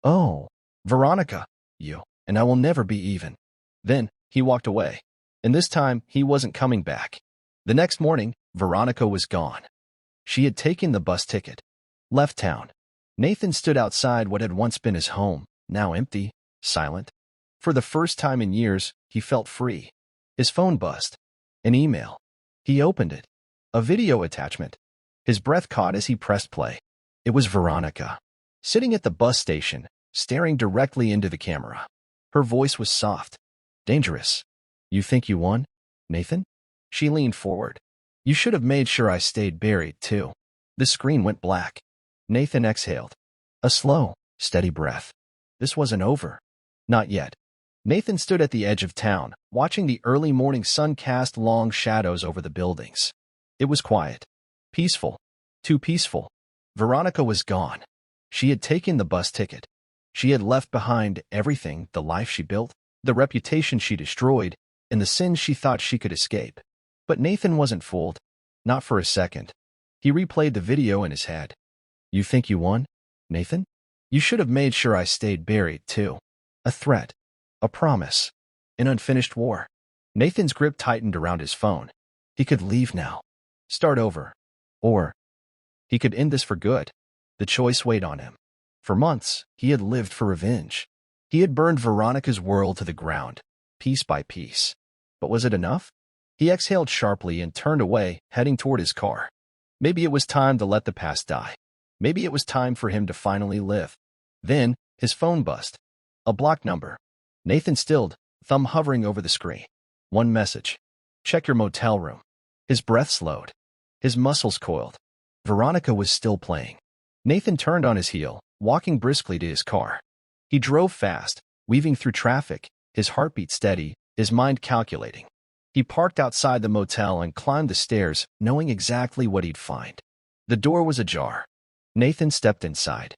Oh, Veronica, you, and I will never be even. Then, he walked away. And this time, he wasn't coming back. The next morning, Veronica was gone. She had taken the bus ticket. Left town. Nathan stood outside what had once been his home, now empty, silent. For the first time in years, he felt free. His phone buzzed. An email. He opened it. A video attachment. His breath caught as he pressed play. It was Veronica, sitting at the bus station, staring directly into the camera. Her voice was soft. Dangerous. You think you won, Nathan? She leaned forward. You should have made sure I stayed buried, too. The screen went black. Nathan exhaled. A slow, steady breath. This wasn't over. Not yet. Nathan stood at the edge of town, watching the early morning sun cast long shadows over the buildings. It was quiet. Peaceful. Too peaceful. Veronica was gone. She had taken the bus ticket. She had left behind everything, the life she built, the reputation she destroyed, and the sins she thought she could escape. But Nathan wasn't fooled. Not for a second. He replayed the video in his head. You think you won, Nathan? You should have made sure I stayed buried, too. A threat. A promise. An unfinished war. Nathan's grip tightened around his phone. He could leave now. Start over. Or he could end this for good. The choice weighed on him. For months, he had lived for revenge. He had burned Veronica's world to the ground, piece by piece. But was it enough? He exhaled sharply and turned away, heading toward his car. Maybe it was time to let the past die. Maybe it was time for him to finally live. Then, his phone buzzed. A blocked number. Nathan stilled, thumb hovering over the screen. One message. Check your motel room. His breath slowed. His muscles coiled. Veronica was still playing. Nathan turned on his heel, walking briskly to his car. He drove fast, weaving through traffic, his heartbeat steady, his mind calculating. He parked outside the motel and climbed the stairs, knowing exactly what he'd find. The door was ajar. Nathan stepped inside.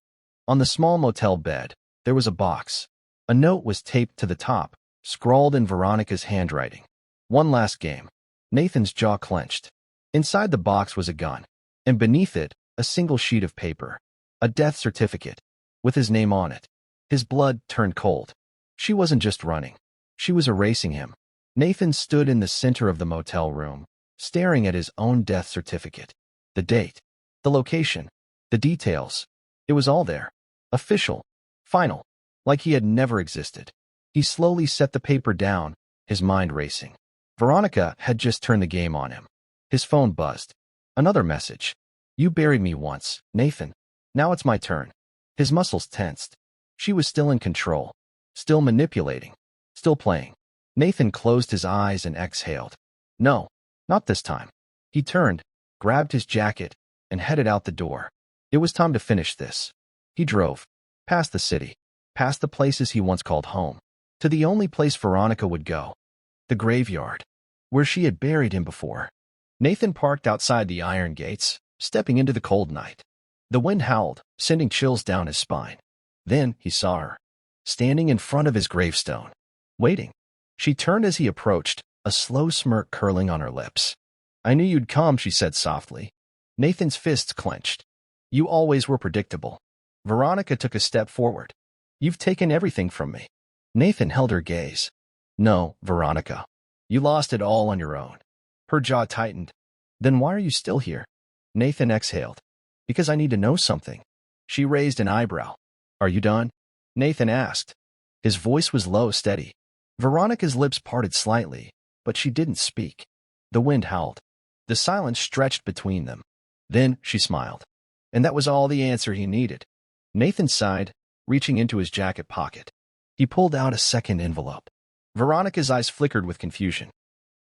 On the small motel bed, there was a box. A note was taped to the top, scrawled in Veronica's handwriting. One last game. Nathan's jaw clenched. Inside the box was a gun, and beneath it, a single sheet of paper. A death certificate, with his name on it. His blood turned cold. She wasn't just running. She was erasing him. Nathan stood in the center of the motel room, staring at his own death certificate. The date, the location, the details. It was all there. Official. Final. Like he had never existed. He slowly set the paper down, his mind racing. Veronica had just turned the game on him. His phone buzzed. Another message. You buried me once, Nathan. Now it's my turn. His muscles tensed. She was still in control. Still manipulating. Still playing. Nathan closed his eyes and exhaled. No, not this time. He turned, grabbed his jacket, and headed out the door. It was time to finish this. He drove. Past the city. Past the places he once called home. To the only place Veronica would go. The graveyard. Where she had buried him before. Nathan parked outside the iron gates, stepping into the cold night. The wind howled, sending chills down his spine. Then he saw her, standing in front of his gravestone, waiting. She turned as he approached, a slow smirk curling on her lips. I knew you'd come, she said softly. Nathan's fists clenched. You always were predictable. Veronica took a step forward. You've taken everything from me. Nathan held her gaze. No, Veronica. You lost it all on your own. Her jaw tightened. Then why are you still here? Nathan exhaled. Because I need to know something. She raised an eyebrow. Are you done? Nathan asked. His voice was low, steady. Veronica's lips parted slightly, but she didn't speak. The wind howled. The silence stretched between them. Then she smiled. And that was all the answer he needed. Nathan sighed, reaching into his jacket pocket. He pulled out a second envelope. Veronica's eyes flickered with confusion.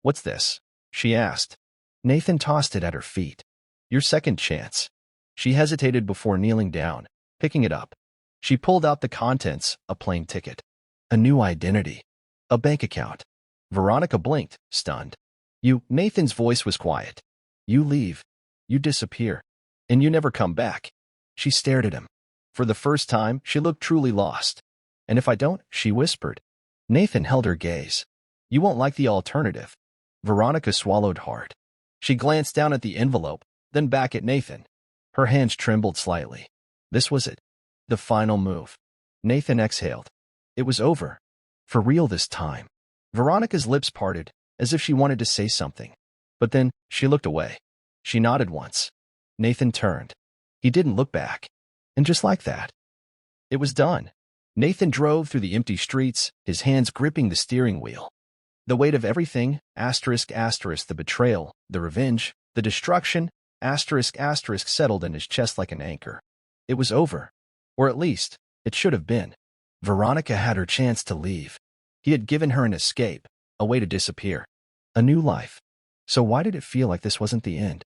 What's this? She asked. Nathan tossed it at her feet. Your second chance. She hesitated before kneeling down, picking it up. She pulled out the contents, a plane ticket. A new identity. A bank account. Veronica blinked, stunned. Nathan's voice was quiet. You leave. You disappear. And you never come back. She stared at him. For the first time, she looked truly lost. And if I don't, she whispered. Nathan held her gaze. You won't like the alternative. Veronica swallowed hard. She glanced down at the envelope, then back at Nathan. Her hands trembled slightly. This was it. The final move. Nathan exhaled. It was over. For real this time. Veronica's lips parted, as if she wanted to say something. But then, she looked away. She nodded once. Nathan turned. He didn't look back. And just like that, it was done. Nathan drove through the empty streets, his hands gripping the steering wheel. The weight of everything, the betrayal, the revenge, the destruction, settled in his chest like an anchor. It was over. Or at least, it should have been. Veronica had her chance to leave. He had given her an escape, a way to disappear. A new life. So why did it feel like this wasn't the end?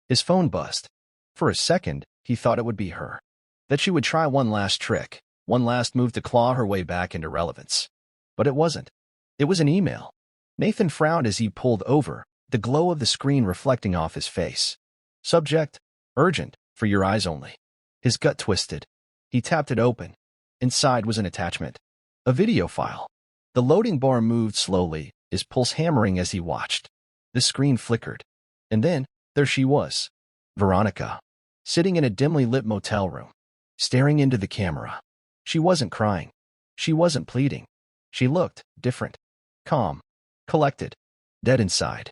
His phone buzzed. For a second, he thought it would be her. That she would try one last trick, one last move to claw her way back into relevance. But it wasn't. It was an email. Nathan frowned as he pulled over, the glow of the screen reflecting off his face. Subject, urgent, for your eyes only. His gut twisted. He tapped it open. Inside was an attachment. A video file. The loading bar moved slowly, his pulse hammering as he watched. The screen flickered. And then, there she was. Veronica, sitting in a dimly lit motel room, staring into the camera. She wasn't crying. She wasn't pleading. She looked different. Calm. Collected. Dead inside.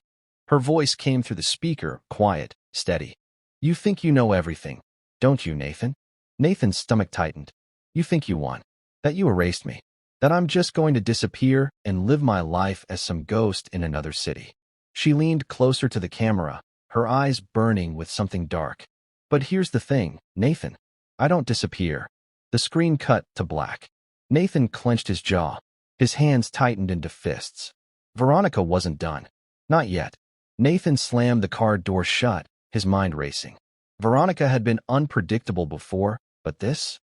Her voice came through the speaker, quiet, steady. You think you know everything, don't you, Nathan? Nathan's stomach tightened. You think you won. That you erased me. That I'm just going to disappear and live my life as some ghost in another city. She leaned closer to the camera, her eyes burning with something dark. But here's the thing, Nathan. I don't disappear. The screen cut to black. Nathan clenched his jaw. His hands tightened into fists. Veronica wasn't done. Not yet. Nathan slammed the car door shut, his mind racing. Veronica had been unpredictable before, but this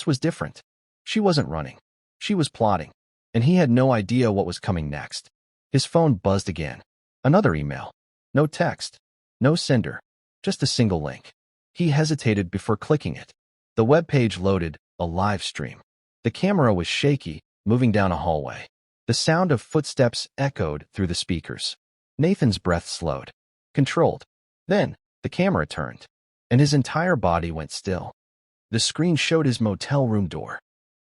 was different. She wasn't running. She was plotting, and he had no idea what was coming next. His phone buzzed again. Another email. No text. No sender. Just a single link. He hesitated before clicking it. The web page loaded, a live stream. The camera was shaky, moving down a hallway. The sound of footsteps echoed through the speakers. Nathan's breath slowed. Controlled. Then, the camera turned, and his entire body went still. The screen showed his motel room door.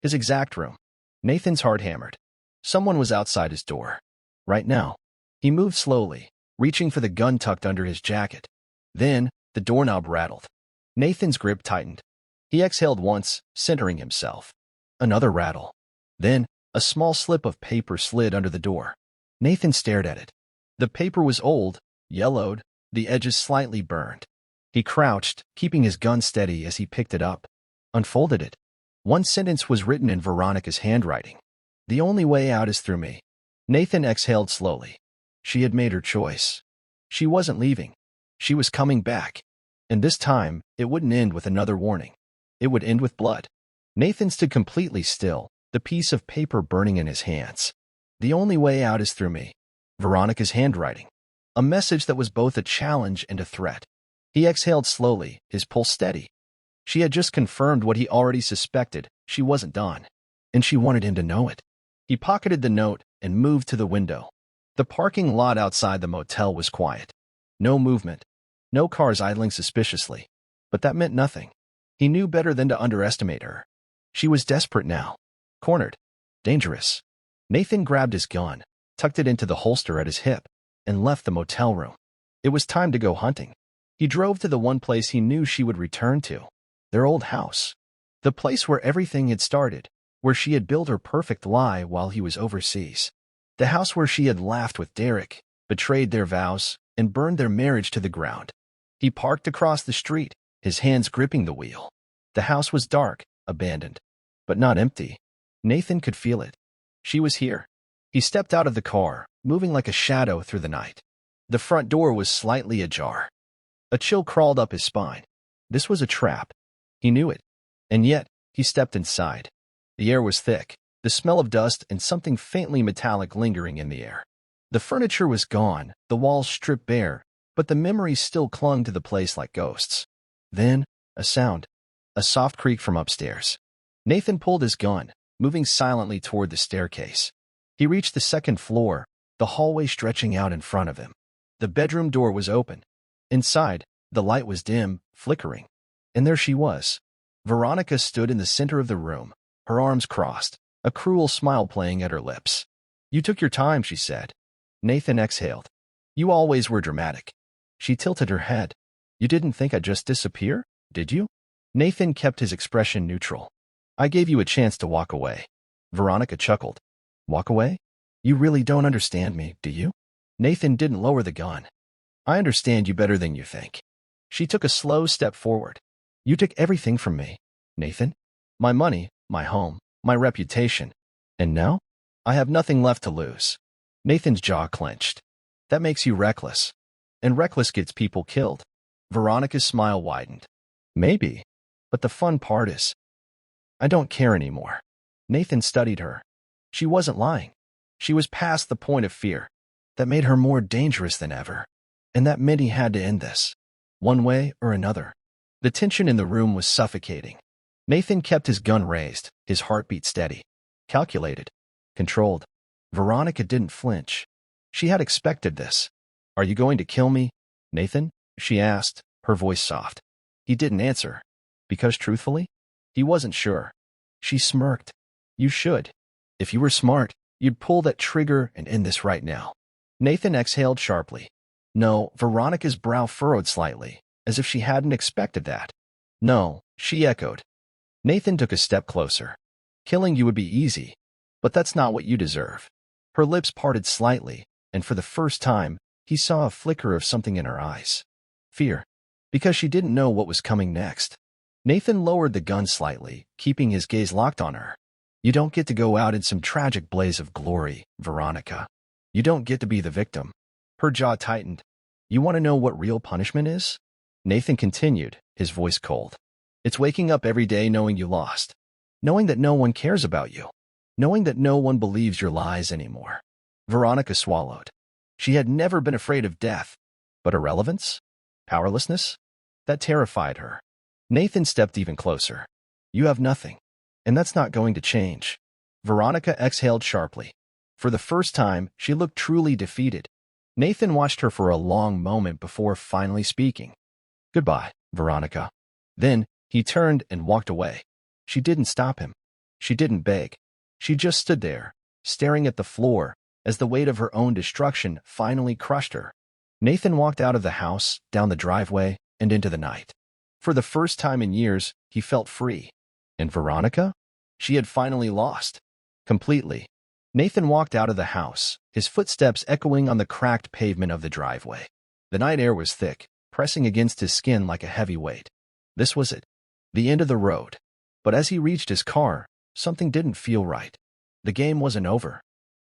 His exact room. Nathan's heart hammered. Someone was outside his door. Right now. He moved slowly, reaching for the gun tucked under his jacket. Then, the doorknob rattled. Nathan's grip tightened. He exhaled once, centering himself. Another rattle. Then, a small slip of paper slid under the door. Nathan stared at it. The paper was old, yellowed, the edges slightly burned. He crouched, keeping his gun steady as he picked it up. Unfolded it. One sentence was written in Veronica's handwriting. The only way out is through me. Nathan exhaled slowly. She had made her choice. She wasn't leaving. She was coming back. And this time, it wouldn't end with another warning. It would end with blood. Nathan stood completely still, the piece of paper burning in his hands. The only way out is through me. Veronica's handwriting. A message that was both a challenge and a threat. He exhaled slowly, his pulse steady. She had just confirmed what he already suspected. She wasn't done. And she wanted him to know it. He pocketed the note and moved to the window. The parking lot outside the motel was quiet. No movement. No cars idling suspiciously. But that meant nothing. He knew better than to underestimate her. She was desperate now. Cornered. Dangerous. Nathan grabbed his gun, tucked it into the holster at his hip, and left the motel room. It was time to go hunting. He drove to the one place he knew she would return to. Their old house. The place where everything had started, where she had built her perfect lie while he was overseas. The house where she had laughed with Derek, betrayed their vows, and burned their marriage to the ground. He parked across the street, his hands gripping the wheel. The house was dark, abandoned, but not empty. Nathan could feel it. She was here. He stepped out of the car, moving like a shadow through the night. The front door was slightly ajar. A chill crawled up his spine. This was a trap. He knew it. And yet, he stepped inside. The air was thick, the smell of dust and something faintly metallic lingering in the air. The furniture was gone, the walls stripped bare, but the memories still clung to the place like ghosts. Then, a sound. A soft creak from upstairs. Nathan pulled his gun, moving silently toward the staircase. He reached the second floor, the hallway stretching out in front of him. The bedroom door was open. Inside, the light was dim, flickering. And there she was. Veronica stood in the center of the room, her arms crossed, a cruel smile playing at her lips. You took your time, she said. Nathan exhaled. You always were dramatic. She tilted her head. You didn't think I'd just disappear, did you? Nathan kept his expression neutral. I gave you a chance to walk away. Veronica chuckled. Walk away? You really don't understand me, do you? Nathan didn't lower the gun. I understand you better than you think. She took a slow step forward. You took everything from me, Nathan. My money, my home, my reputation. And now? I have nothing left to lose. Nathan's jaw clenched. That makes you reckless. And reckless gets people killed. Veronica's smile widened. Maybe. But the fun part is, I don't care anymore. Nathan studied her. She wasn't lying. She was past the point of fear. That made her more dangerous than ever. And that meant he had to end this. One way or another. The tension in the room was suffocating. Nathan kept his gun raised, his heartbeat steady. Calculated. Controlled. Veronica didn't flinch. She had expected this. "Are you going to kill me, Nathan?" she asked, her voice soft. He didn't answer. Because truthfully, he wasn't sure. She smirked. "You should. If you were smart, you'd pull that trigger and end this right now." Nathan exhaled sharply. No, Veronica's brow furrowed slightly, as if she hadn't expected that. "No," she echoed. Nathan took a step closer. "Killing you would be easy, but that's not what you deserve." Her lips parted slightly, and for the first time, he saw a flicker of something in her eyes. Fear. Because she didn't know what was coming next. Nathan lowered the gun slightly, keeping his gaze locked on her. "You don't get to go out in some tragic blaze of glory, Veronica. You don't get to be the victim." Her jaw tightened. "You want to know what real punishment is?" Nathan continued, his voice cold. "It's waking up every day knowing you lost. Knowing that no one cares about you. Knowing that no one believes your lies anymore." Veronica swallowed. She had never been afraid of death. But irrelevance? Powerlessness? That terrified her. Nathan stepped even closer. "You have nothing. And that's not going to change." Veronica exhaled sharply. For the first time, she looked truly defeated. Nathan watched her for a long moment before finally speaking. "Goodbye, Veronica." Then, he turned and walked away. She didn't stop him. She didn't beg. She just stood there, staring at the floor, as the weight of her own destruction finally crushed her. Nathan walked out of the house, down the driveway, and into the night. For the first time in years, he felt free. And Veronica? She had finally lost. Completely. Nathan walked out of the house, his footsteps echoing on the cracked pavement of the driveway. The night air was thick, pressing against his skin like a heavy weight. This was it. The end of the road. But as he reached his car, something didn't feel right. The game wasn't over.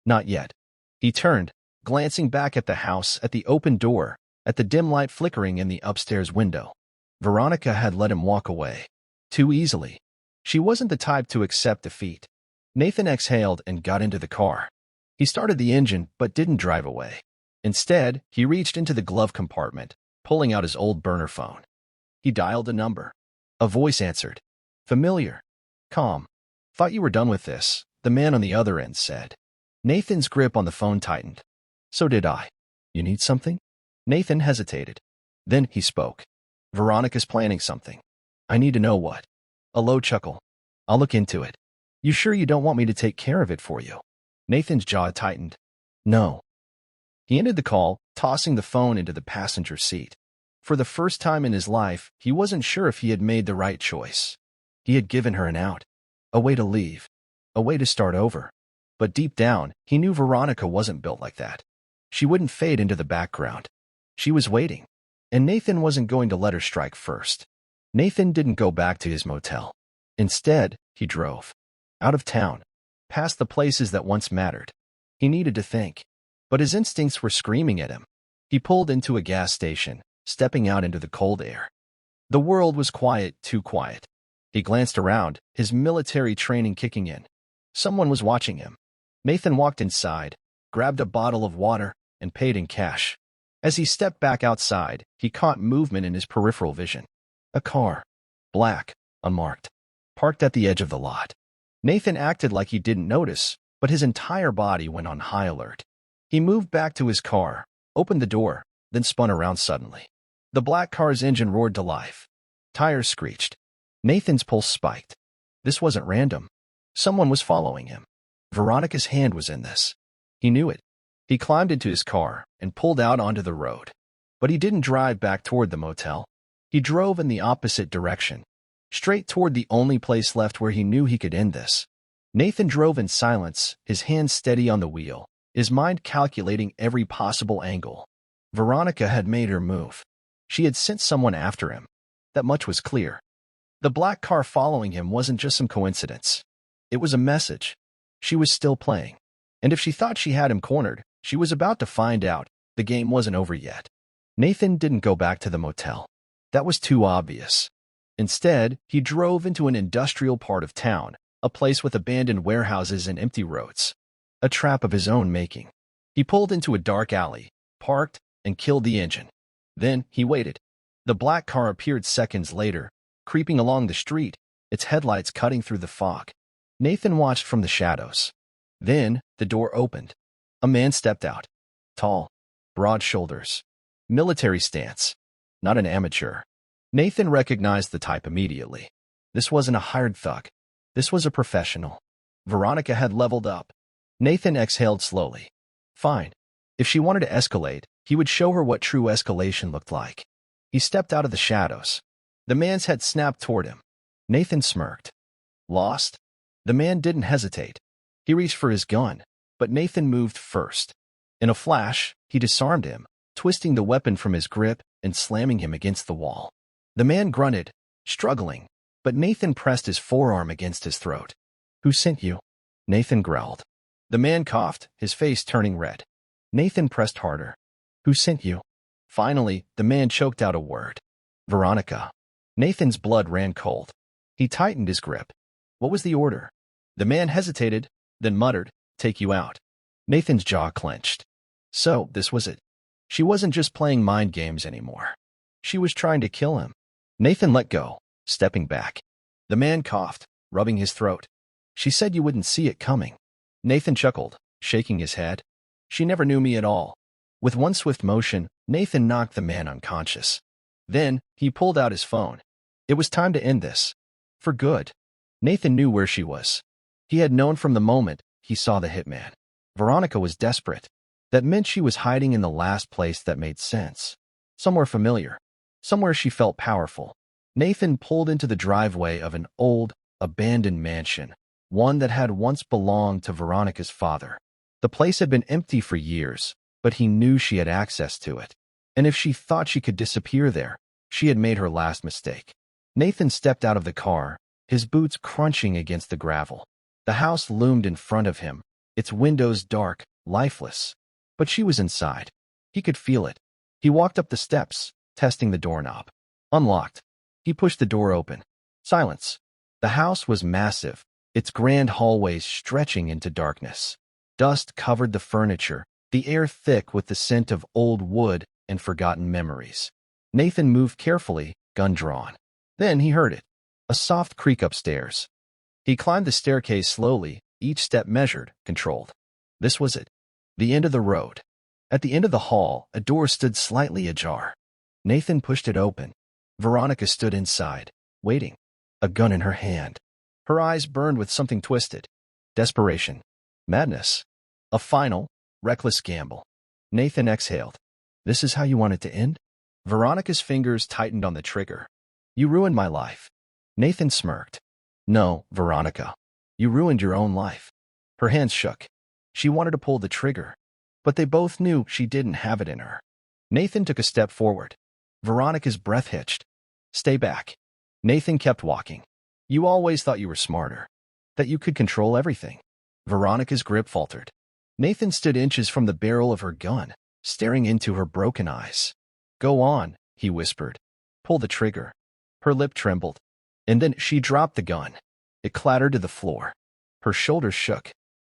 Not yet. He turned, glancing back at the house, at the open door, at the dim light flickering in the upstairs window. Veronica had let him walk away. Too easily. She wasn't the type to accept defeat. Nathan exhaled and got into the car. He started the engine but didn't drive away. Instead, he reached into the glove compartment, pulling out his old burner phone. He dialed a number. A voice answered. Familiar. Calm. "Thought you were done with this," the man on the other end said. Nathan's grip on the phone tightened. "So did I." "You need something?" Nathan hesitated. Then he spoke. "Veronica's planning something. I need to know what." A low chuckle. "I'll look into it." "You sure you don't want me to take care of it for you?" Nathan's jaw tightened. "No." He ended the call, tossing the phone into the passenger seat. For the first time in his life, he wasn't sure if he had made the right choice. He had given her an out. A way to leave. A way to start over. But deep down, he knew Veronica wasn't built like that. She wouldn't fade into the background. She was waiting. And Nathan wasn't going to let her strike first. Nathan didn't go back to his motel. Instead, he drove. Out of town. Past the places that once mattered. He needed to think. But his instincts were screaming at him. He pulled into a gas station, stepping out into the cold air. The world was quiet, too quiet. He glanced around, his military training kicking in. Someone was watching him. Nathan walked inside, grabbed a bottle of water, and paid in cash. As he stepped back outside, he caught movement in his peripheral vision. A car. Black, unmarked. Parked at the edge of the lot. Nathan acted like he didn't notice, but his entire body went on high alert. He moved back to his car, opened the door, then spun around suddenly. The black car's engine roared to life. Tires screeched. Nathan's pulse spiked. This wasn't random. Someone was following him. Veronica's hand was in this. He knew it. He climbed into his car and pulled out onto the road. But he didn't drive back toward the motel. He drove in the opposite direction, straight toward the only place left where he knew he could end this. Nathan drove in silence, his hands steady on the wheel, his mind calculating every possible angle. Veronica had made her move. She had sent someone after him. That much was clear. The black car following him wasn't just some coincidence. It was a message. She was still playing. And if she thought she had him cornered, she was about to find out the game wasn't over yet. Nathan didn't go back to the motel. That was too obvious. Instead, he drove into an industrial part of town, a place with abandoned warehouses and empty roads. A trap of his own making. He pulled into a dark alley, parked, and killed the engine. Then he waited. The black car appeared seconds later, creeping along the street, its headlights cutting through the fog. Nathan watched from the shadows. Then, the door opened. A man stepped out. Tall, broad shoulders, military stance, not an amateur. Nathan recognized the type immediately. This wasn't a hired thug. This was a professional. Veronica had leveled up. Nathan exhaled slowly. Fine. If she wanted to escalate, he would show her what true escalation looked like. He stepped out of the shadows. The man's head snapped toward him. Nathan smirked. Lost? The man didn't hesitate. He reached for his gun, but Nathan moved first. In a flash, he disarmed him, twisting the weapon from his grip and slamming him against the wall. The man grunted, struggling, but Nathan pressed his forearm against his throat. Who sent you? Nathan growled. The man coughed, his face turning red. Nathan pressed harder. Who sent you? Finally, the man choked out a word. Veronica. Nathan's blood ran cold. He tightened his grip. What was the order? The man hesitated, then muttered, take you out. Nathan's jaw clenched. So, this was it. She wasn't just playing mind games anymore. She was trying to kill him. Nathan let go, stepping back. The man coughed, rubbing his throat. She said you wouldn't see it coming. Nathan chuckled, shaking his head. She never knew me at all. With one swift motion, Nathan knocked the man unconscious. Then, he pulled out his phone. It was time to end this. For good. Nathan knew where she was. He had known from the moment he saw the hitman. Veronica was desperate. That meant she was hiding in the last place that made sense. Somewhere familiar. Somewhere she felt powerful. Nathan pulled into the driveway of an old, abandoned mansion, one that had once belonged to Veronica's father. The place had been empty for years, but he knew she had access to it. And if she thought she could disappear there, she had made her last mistake. Nathan stepped out of the car, his boots crunching against the gravel. The house loomed in front of him, its windows dark, lifeless. But she was inside. He could feel it. He walked up the steps, testing the doorknob. Unlocked. He pushed the door open. Silence. The house was massive, its grand hallways stretching into darkness. Dust covered the furniture, the air thick with the scent of old wood and forgotten memories. Nathan moved carefully, gun drawn. Then he heard it. A soft creak upstairs. He climbed the staircase slowly, each step measured, controlled. This was it. The end of the road. At the end of the hall, a door stood slightly ajar. Nathan pushed it open. Veronica stood inside, waiting, a gun in her hand. Her eyes burned with something twisted. Desperation. Madness. A final, reckless gamble. Nathan exhaled. This is how you want it to end? Veronica's fingers tightened on the trigger. You ruined my life. Nathan smirked. No, Veronica. You ruined your own life. Her hands shook. She wanted to pull the trigger, but they both knew she didn't have it in her. Nathan took a step forward. Veronica's breath hitched. Stay back. Nathan kept walking. You always thought you were smarter, that you could control everything. Veronica's grip faltered. Nathan stood inches from the barrel of her gun, staring into her broken eyes. Go on, he whispered. Pull the trigger. Her lip trembled. And then she dropped the gun. It clattered to the floor. Her shoulders shook.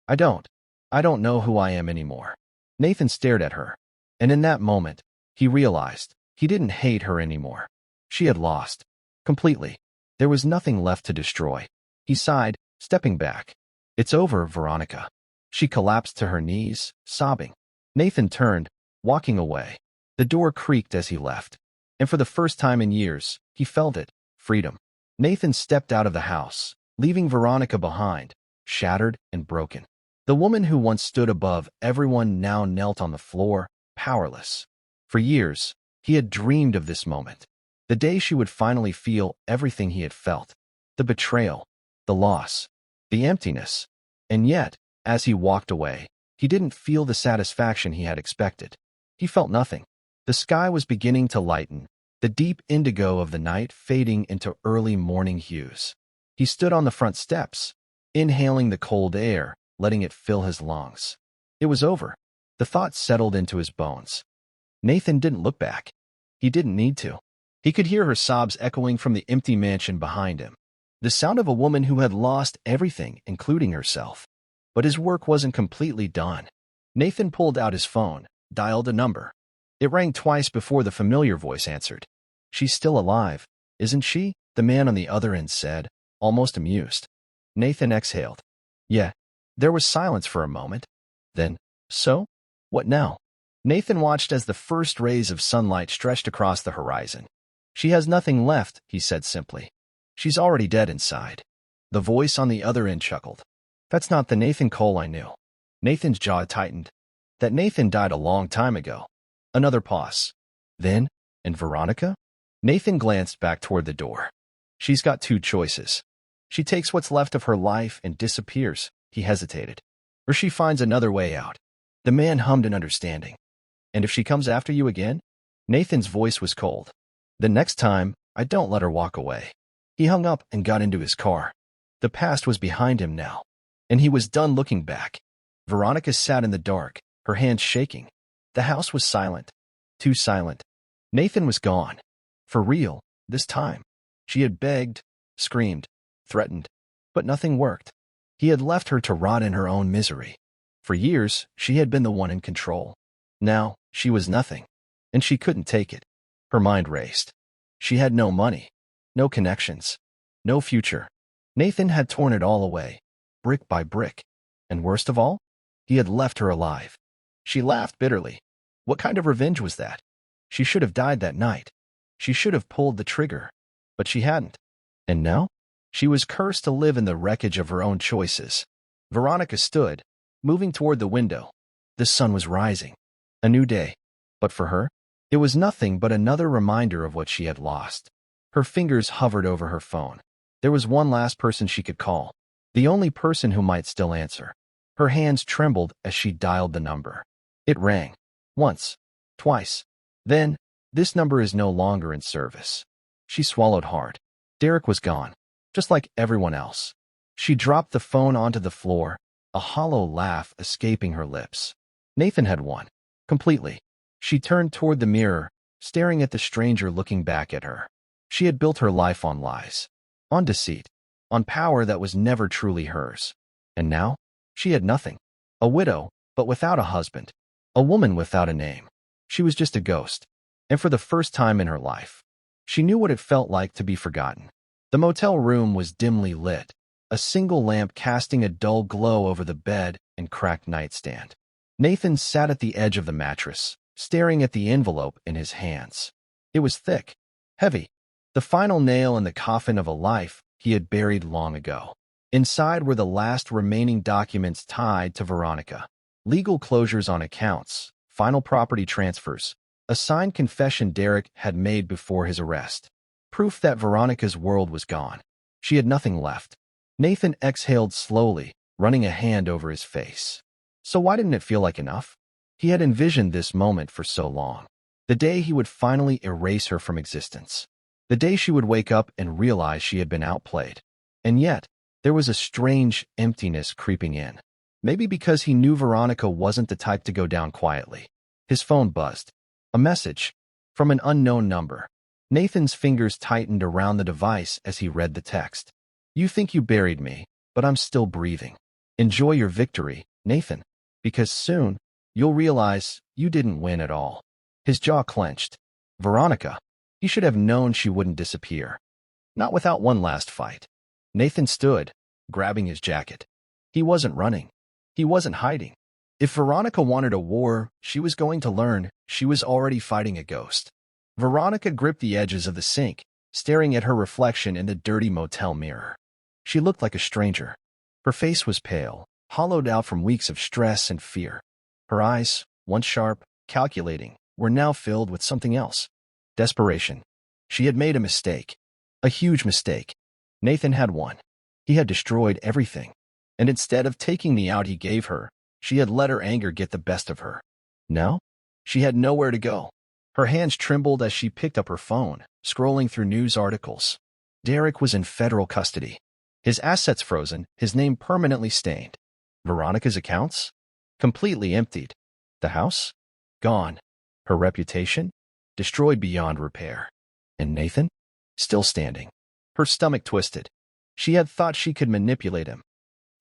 I don't know who I am anymore. Nathan stared at her. And in that moment, he realized he didn't hate her anymore. She had lost. Completely. There was nothing left to destroy. He sighed, stepping back. It's over, Veronica. She collapsed to her knees, sobbing. Nathan turned, walking away. The door creaked as he left. And for the first time in years, he felt it. Freedom. Nathan stepped out of the house, leaving Veronica behind, shattered and broken. The woman who once stood above everyone now knelt on the floor, powerless. For years, he had dreamed of this moment. The day she would finally feel everything he had felt. The betrayal, the loss, the emptiness. And yet, as he walked away, he didn't feel the satisfaction he had expected. He felt nothing. The sky was beginning to lighten, the deep indigo of the night fading into early morning hues. He stood on the front steps, inhaling the cold air, letting it fill his lungs. It was over. The thought settled into his bones. Nathan didn't look back. He didn't need to. He could hear her sobs echoing from the empty mansion behind him. The sound of a woman who had lost everything, including herself. But his work wasn't completely done. Nathan pulled out his phone, dialed a number. It rang twice before the familiar voice answered. She's still alive, isn't she? The man on the other end said, almost amused. Nathan exhaled. Yeah. There was silence for a moment. Then, so? What now? Nathan watched as the first rays of sunlight stretched across the horizon. "She has nothing left," he said simply. "She's already dead inside." The voice on the other end chuckled. "That's not the Nathan Cole I knew." Nathan's jaw tightened. "That Nathan died a long time ago." Another pause. "Then, and Veronica?" Nathan glanced back toward the door. "She's got two choices. She takes what's left of her life and disappears," he hesitated. "Or she finds another way out." The man hummed in understanding. "And if she comes after you again?" Nathan's voice was cold. "The next time, I don't let her walk away." He hung up and got into his car. The past was behind him now, and he was done looking back. Veronica sat in the dark, her hands shaking. The house was silent. Too silent. Nathan was gone. For real, this time. She had begged, screamed, threatened, but nothing worked. He had left her to rot in her own misery. For years, she had been the one in control. Now, she was nothing, and she couldn't take it. Her mind raced. She had no money, no connections, no future. Nathan had torn it all away, brick by brick. And worst of all, he had left her alive. She laughed bitterly. What kind of revenge was that? She should have died that night. She should have pulled the trigger. But she hadn't. And now? She was cursed to live in the wreckage of her own choices. Veronica stood, moving toward the window. The sun was rising. A new day. But for her, it was nothing but another reminder of what she had lost. Her fingers hovered over her phone. There was one last person she could call. The only person who might still answer. Her hands trembled as she dialed the number. It rang. Once. Twice. Then, "This number is no longer in service." She swallowed hard. Derek was gone. Just like everyone else. She dropped the phone onto the floor, a hollow laugh escaping her lips. Nathan had won. Completely. She turned toward the mirror, staring at the stranger looking back at her. She had built her life on lies. On deceit. On power that was never truly hers. And now, she had nothing. A widow, but without a husband. A woman without a name. She was just a ghost. And for the first time in her life, she knew what it felt like to be forgotten. The motel room was dimly lit, a single lamp casting a dull glow over the bed and cracked nightstand. Nathan sat at the edge of the mattress, staring at the envelope in his hands. It was thick, heavy, the final nail in the coffin of a life he had buried long ago. Inside were the last remaining documents tied to Veronica. Legal closures on accounts, final property transfers, a signed confession Derek had made before his arrest. Proof that Veronica's world was gone. She had nothing left. Nathan exhaled slowly, running a hand over his face. So why didn't it feel like enough? He had envisioned this moment for so long. The day he would finally erase her from existence. The day she would wake up and realize she had been outplayed. And yet, there was a strange emptiness creeping in. Maybe because he knew Veronica wasn't the type to go down quietly. His phone buzzed. A message. From an unknown number. Nathan's fingers tightened around the device as he read the text. "You think you buried me, but I'm still breathing. Enjoy your victory, Nathan. Because soon, you'll realize you didn't win at all." His jaw clenched. Veronica. He should have known she wouldn't disappear. Not without one last fight. Nathan stood, grabbing his jacket. He wasn't running. He wasn't hiding. If Veronica wanted a war, she was going to learn she was already fighting a ghost. Veronica gripped the edges of the sink, staring at her reflection in the dirty motel mirror. She looked like a stranger. Her face was pale, hollowed out from weeks of stress and fear. Her eyes, once sharp, calculating, were now filled with something else. Desperation. She had made a mistake. A huge mistake. Nathan had won. He had destroyed everything. And instead of taking the out he gave her, she had let her anger get the best of her. Now, she had nowhere to go. Her hands trembled as she picked up her phone, scrolling through news articles. Derek was in federal custody. His assets frozen, his name permanently stained. Veronica's accounts? Completely emptied. The house? Gone. Her reputation? Destroyed beyond repair. And Nathan? Still standing. Her stomach twisted. She had thought she could manipulate him.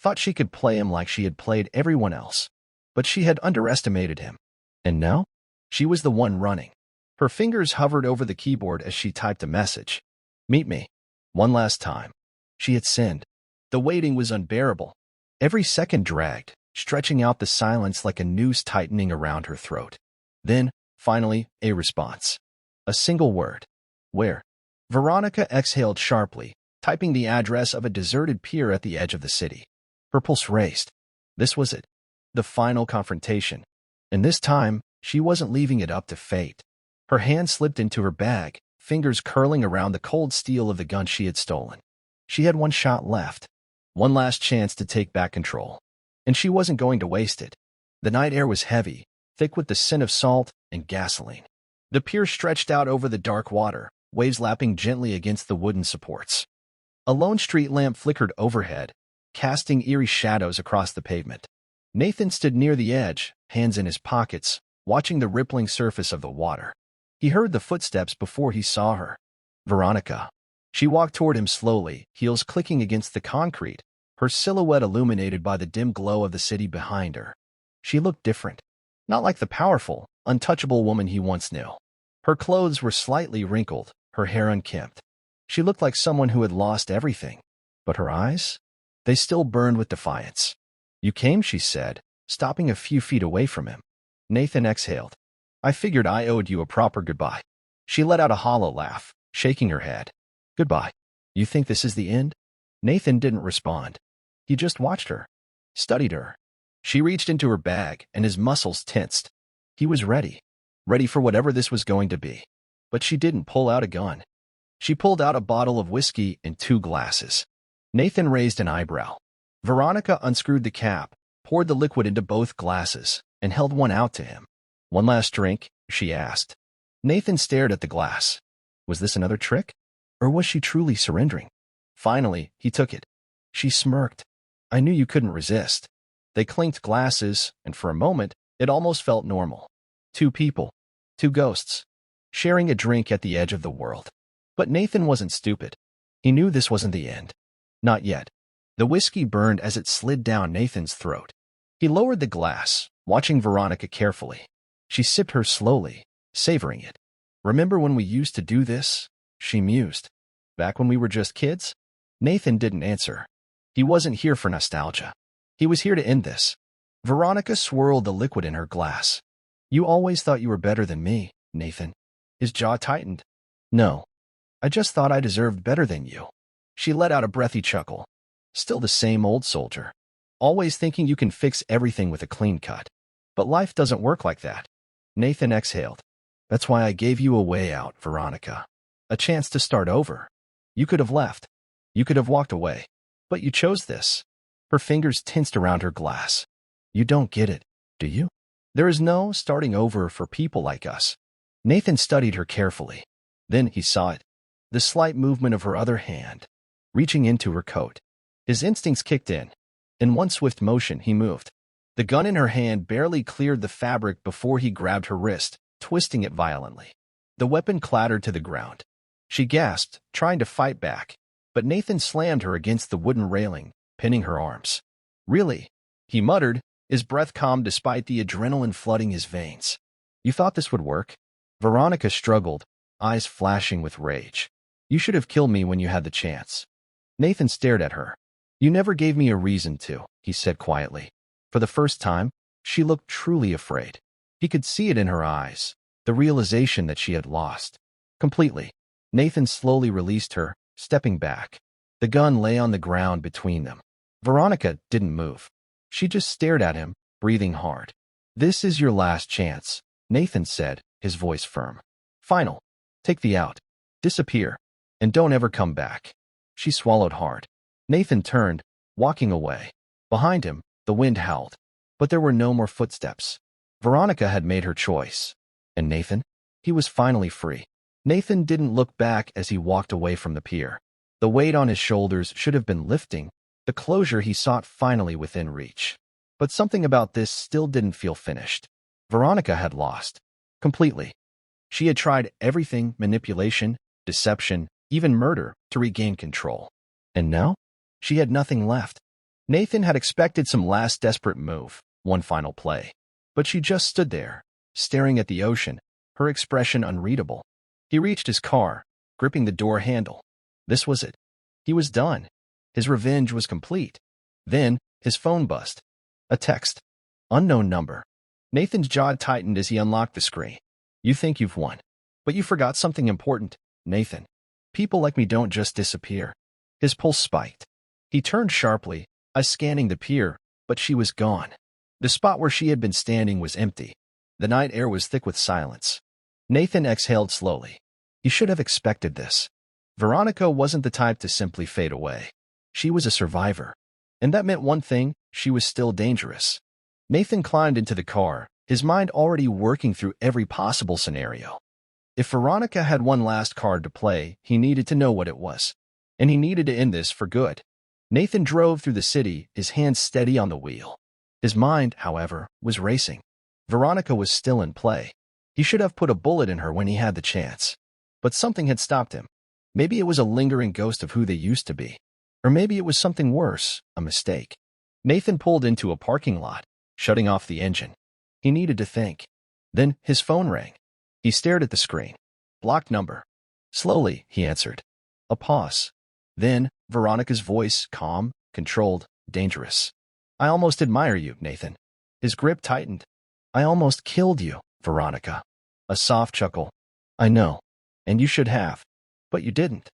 Thought she could play him like she had played everyone else. But she had underestimated him. And now? She was the one running. Her fingers hovered over the keyboard as she typed a message. "Meet me. One last time." She had sinned. The waiting was unbearable. Every second dragged, stretching out the silence like a noose tightening around her throat. Then, finally, a response. A single word. Where? Veronica exhaled sharply, typing the address of a deserted pier at the edge of the city. Her pulse raced. This was it. The final confrontation. And this time, she wasn't leaving it up to fate. Her hand slipped into her bag, fingers curling around the cold steel of the gun she had stolen. She had one shot left. One last chance to take back control. And she wasn't going to waste it. The night air was heavy, thick with the scent of salt and gasoline. The pier stretched out over the dark water, waves lapping gently against the wooden supports. A lone street lamp flickered overhead, casting eerie shadows across the pavement. Nathan stood near the edge, hands in his pockets, watching the rippling surface of the water. He heard the footsteps before he saw her. Veronica. She walked toward him slowly, heels clicking against the concrete, her silhouette illuminated by the dim glow of the city behind her. She looked different. Not like the powerful, untouchable woman he once knew. Her clothes were slightly wrinkled, her hair unkempt. She looked like someone who had lost everything. But her eyes? They still burned with defiance. You came, she said, stopping a few feet away from him. Nathan exhaled. I figured I owed you a proper goodbye. She let out a hollow laugh, shaking her head. Goodbye. You think this is the end? Nathan didn't respond. He just watched her, studied her. She reached into her bag, and his muscles tensed. He was ready. Ready for whatever this was going to be. But she didn't pull out a gun. She pulled out a bottle of whiskey and 2 glasses. Nathan raised an eyebrow. Veronica unscrewed the cap, poured the liquid into both glasses, and held one out to him. One last drink, she asked. Nathan stared at the glass. Was this another trick? Or was she truly surrendering? Finally, he took it. She smirked. I knew you couldn't resist. They clinked glasses, and for a moment, it almost felt normal. 2 people. 2 ghosts. Sharing a drink at the edge of the world. But Nathan wasn't stupid. He knew this wasn't the end. Not yet. The whiskey burned as it slid down Nathan's throat. He lowered the glass, watching Veronica carefully. She sipped hers slowly, savoring it. Remember when we used to do this? She mused. Back when we were just kids? Nathan didn't answer. He wasn't here for nostalgia. He was here to end this. Veronica swirled the liquid in her glass. You always thought you were better than me, Nathan. His jaw tightened. No. I just thought I deserved better than you. She let out a breathy chuckle. Still the same old soldier. Always thinking you can fix everything with a clean cut. But life doesn't work like that. Nathan exhaled. That's why I gave you a way out, Veronica. A chance to start over. You could have left. You could have walked away. But you chose this. Her fingers tensed around her glass. You don't get it, do you? There is no starting over for people like us. Nathan studied her carefully. Then he saw it. The slight movement of her other hand, reaching into her coat. His instincts kicked in. In one swift motion, he moved. The gun in her hand barely cleared the fabric before he grabbed her wrist, twisting it violently. The weapon clattered to the ground. She gasped, trying to fight back, but Nathan slammed her against the wooden railing, pinning her arms. Really? He muttered, his breath calm despite the adrenaline flooding his veins. You thought this would work? Veronica struggled, eyes flashing with rage. You should have killed me when you had the chance. Nathan stared at her. You never gave me a reason to, he said quietly. For the first time, she looked truly afraid. He could see it in her eyes, the realization that she had lost. Completely. Nathan slowly released her, stepping back. The gun lay on the ground between them. Veronica didn't move. She just stared at him, breathing hard. This is your last chance, Nathan said, his voice firm. Final. Take the out. Disappear. And don't ever come back. She swallowed hard. Nathan turned, walking away. Behind him, the wind howled. But there were no more footsteps. Veronica had made her choice. And Nathan? He was finally free. Nathan didn't look back as he walked away from the pier. The weight on his shoulders should have been lifting, the closure he sought finally within reach. But something about this still didn't feel finished. Veronica had lost. Completely. She had tried everything, manipulation, deception, even murder, to regain control. And now? She had nothing left. Nathan had expected some last desperate move, one final play. But she just stood there, staring at the ocean, her expression unreadable. He reached his car, gripping the door handle. This was it. He was done. His revenge was complete. Then, his phone buzzed. A text. Unknown number. Nathan's jaw tightened as he unlocked the screen. You think you've won. But you forgot something important, Nathan. People like me don't just disappear. His pulse spiked. He turned sharply, eyes scanning the pier, but she was gone. The spot where she had been standing was empty. The night air was thick with silence. Nathan exhaled slowly. He should have expected this. Veronica wasn't the type to simply fade away. She was a survivor. And that meant one thing: she was still dangerous. Nathan climbed into the car, his mind already working through every possible scenario. If Veronica had one last card to play, he needed to know what it was. And he needed to end this for good. Nathan drove through the city, his hands steady on the wheel. His mind, however, was racing. Veronica was still in play. He should have put a bullet in her when he had the chance. But something had stopped him. Maybe it was a lingering ghost of who they used to be. Or maybe it was something worse, a mistake. Nathan pulled into a parking lot, shutting off the engine. He needed to think. Then his phone rang. He stared at the screen. Blocked number. Slowly, he answered. A pause. Then, Veronica's voice, calm, controlled, dangerous. I almost admire you, Nathan. His grip tightened. I almost killed you, Veronica. A soft chuckle. I know. And you should have. But you didn't.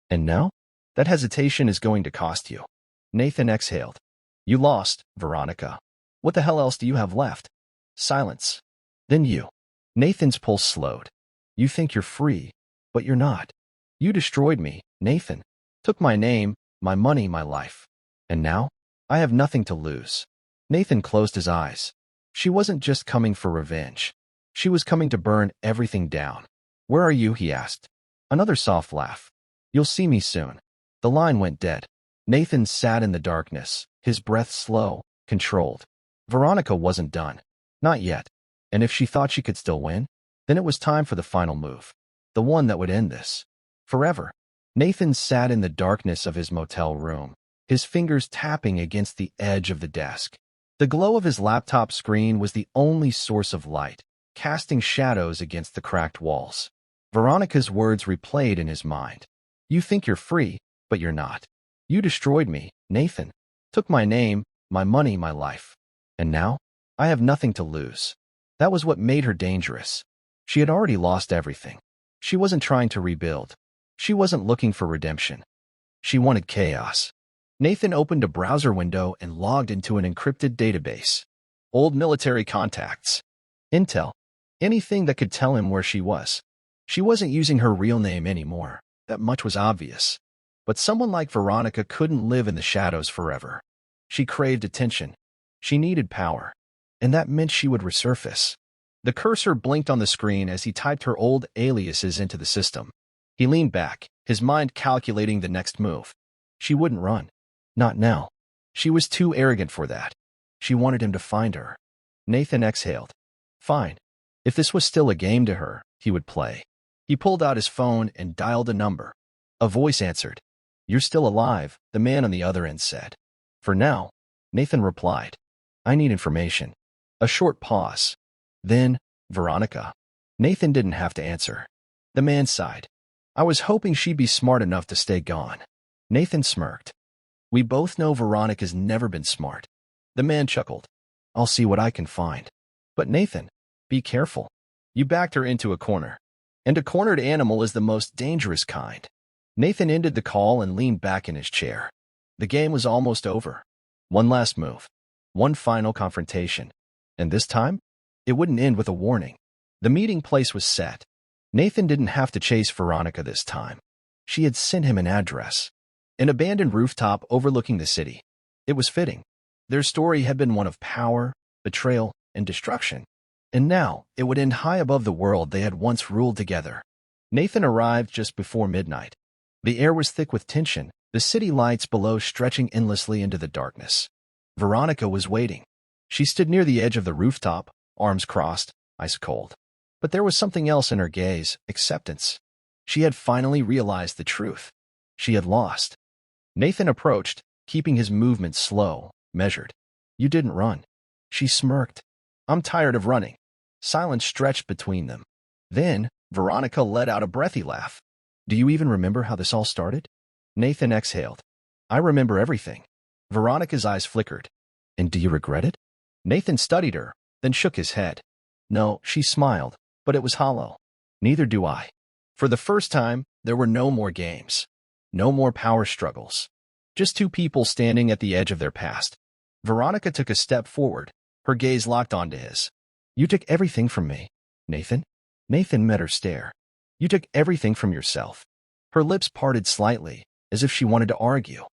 And now? That hesitation is going to cost you. Nathan exhaled. You lost, Veronica. What the hell else do you have left? Silence. Then you. Nathan's pulse slowed. You think you're free, but you're not. You destroyed me, Nathan. Took my name, my money, my life. And now? I have nothing to lose. Nathan closed his eyes. She wasn't just coming for revenge. She was coming to burn everything down. Where are you? He asked. Another soft laugh. You'll see me soon. The line went dead. Nathan sat in the darkness, his breath slow, controlled. Veronica wasn't done. Not yet. And if she thought she could still win, then it was time for the final move. The one that would end this. Forever. Nathan sat in the darkness of his motel room, his fingers tapping against the edge of the desk. The glow of his laptop screen was the only source of light, casting shadows against the cracked walls. Veronica's words replayed in his mind. You think you're free, but you're not. You destroyed me, Nathan. Took my name, my money, my life. And now? I have nothing to lose. That was what made her dangerous. She had already lost everything. She wasn't trying to rebuild. She wasn't looking for redemption. She wanted chaos. Nathan opened a browser window and logged into an encrypted database. Old military contacts. Intel. Anything that could tell him where she was. She wasn't using her real name anymore. That much was obvious. But someone like Veronica couldn't live in the shadows forever. She craved attention. She needed power. And that meant she would resurface. The cursor blinked on the screen as he typed her old aliases into the system. He leaned back, his mind calculating the next move. She wouldn't run. Not now. She was too arrogant for that. She wanted him to find her. Nathan exhaled. Fine. If this was still a game to her, he would play. He pulled out his phone and dialed a number. A voice answered. You're still alive, the man on the other end said. For now, Nathan replied. I need information. A short pause. Then, Veronica. Nathan didn't have to answer. The man sighed. I was hoping she'd be smart enough to stay gone. Nathan smirked. We both know Veronica's never been smart. The man chuckled. I'll see what I can find. But Nathan, be careful. You backed her into a corner. And a cornered animal is the most dangerous kind. Nathan ended the call and leaned back in his chair. The game was almost over. One last move. One final confrontation. And this time, it wouldn't end with a warning. The meeting place was set. Nathan didn't have to chase Veronica this time. She had sent him an address. An abandoned rooftop overlooking the city. It was fitting. Their story had been one of power, betrayal, and destruction. And now, it would end high above the world they had once ruled together. Nathan arrived just before midnight. The air was thick with tension, the city lights below stretching endlessly into the darkness. Veronica was waiting. She stood near the edge of the rooftop, arms crossed, ice cold. But there was something else in her gaze, acceptance. She had finally realized the truth. She had lost. Nathan approached, keeping his movements slow, measured. You didn't run. She smirked. I'm tired of running. Silence stretched between them. Then, Veronica let out a breathy laugh. Do you even remember how this all started? Nathan exhaled. I remember everything. Veronica's eyes flickered. And do you regret it? Nathan studied her, then shook his head. No, she smiled, but it was hollow. Neither do I. For the first time, there were no more games. No more power struggles. Just two people standing at the edge of their past. Veronica took a step forward, her gaze locked onto his. You took everything from me, Nathan. Nathan met her stare. You took everything from yourself. Her lips parted slightly, as if she wanted to argue.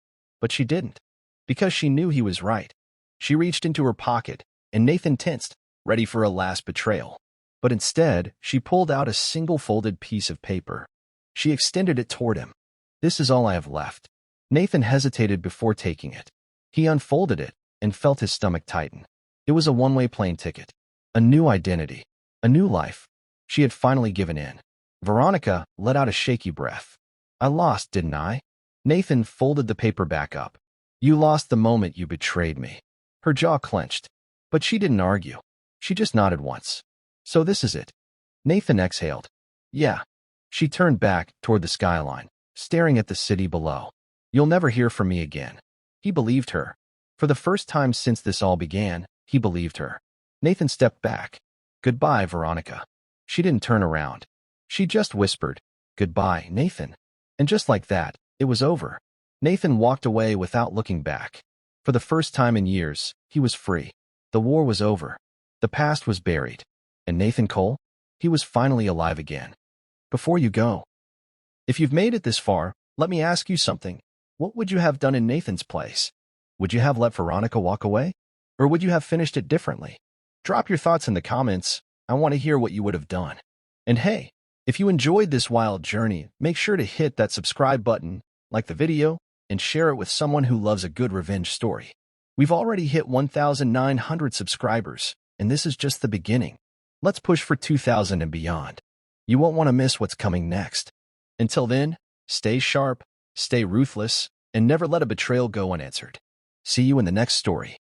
But she didn't. Because she knew he was right. She reached into her pocket, and Nathan tensed, ready for a last betrayal. But instead, she pulled out a single folded piece of paper. She extended it toward him. This is all I have left. Nathan hesitated before taking it. He unfolded it and felt his stomach tighten. It was a one-way plane ticket. A new identity. A new life. She had finally given in. Veronica let out a shaky breath. I lost, didn't I? Nathan folded the paper back up. You lost the moment you betrayed me. Her jaw clenched. But she didn't argue. She just nodded once. So this is it. Nathan exhaled. Yeah. She turned back toward the skyline, staring at the city below. You'll never hear from me again. He believed her. For the first time since this all began, he believed her. Nathan stepped back. Goodbye, Veronica. She didn't turn around. She just whispered, Goodbye, Nathan. And just like that, it was over. Nathan walked away without looking back. For the first time in years, he was free. The war was over. The past was buried. And Nathan Cole? He was finally alive again. Before you go, if you've made it this far, let me ask you something. What would you have done in Nathan's place? Would you have let Veronica walk away? Or would you have finished it differently? Drop your thoughts in the comments. I want to hear what you would have done. And hey, if you enjoyed this wild journey, make sure to hit that subscribe button, like the video, and share it with someone who loves a good revenge story. We've already hit 1,900 subscribers, and this is just the beginning. Let's push for 2,000 and beyond. You won't want to miss what's coming next. Until then, stay sharp, stay ruthless, and never let a betrayal go unanswered. See you in the next story.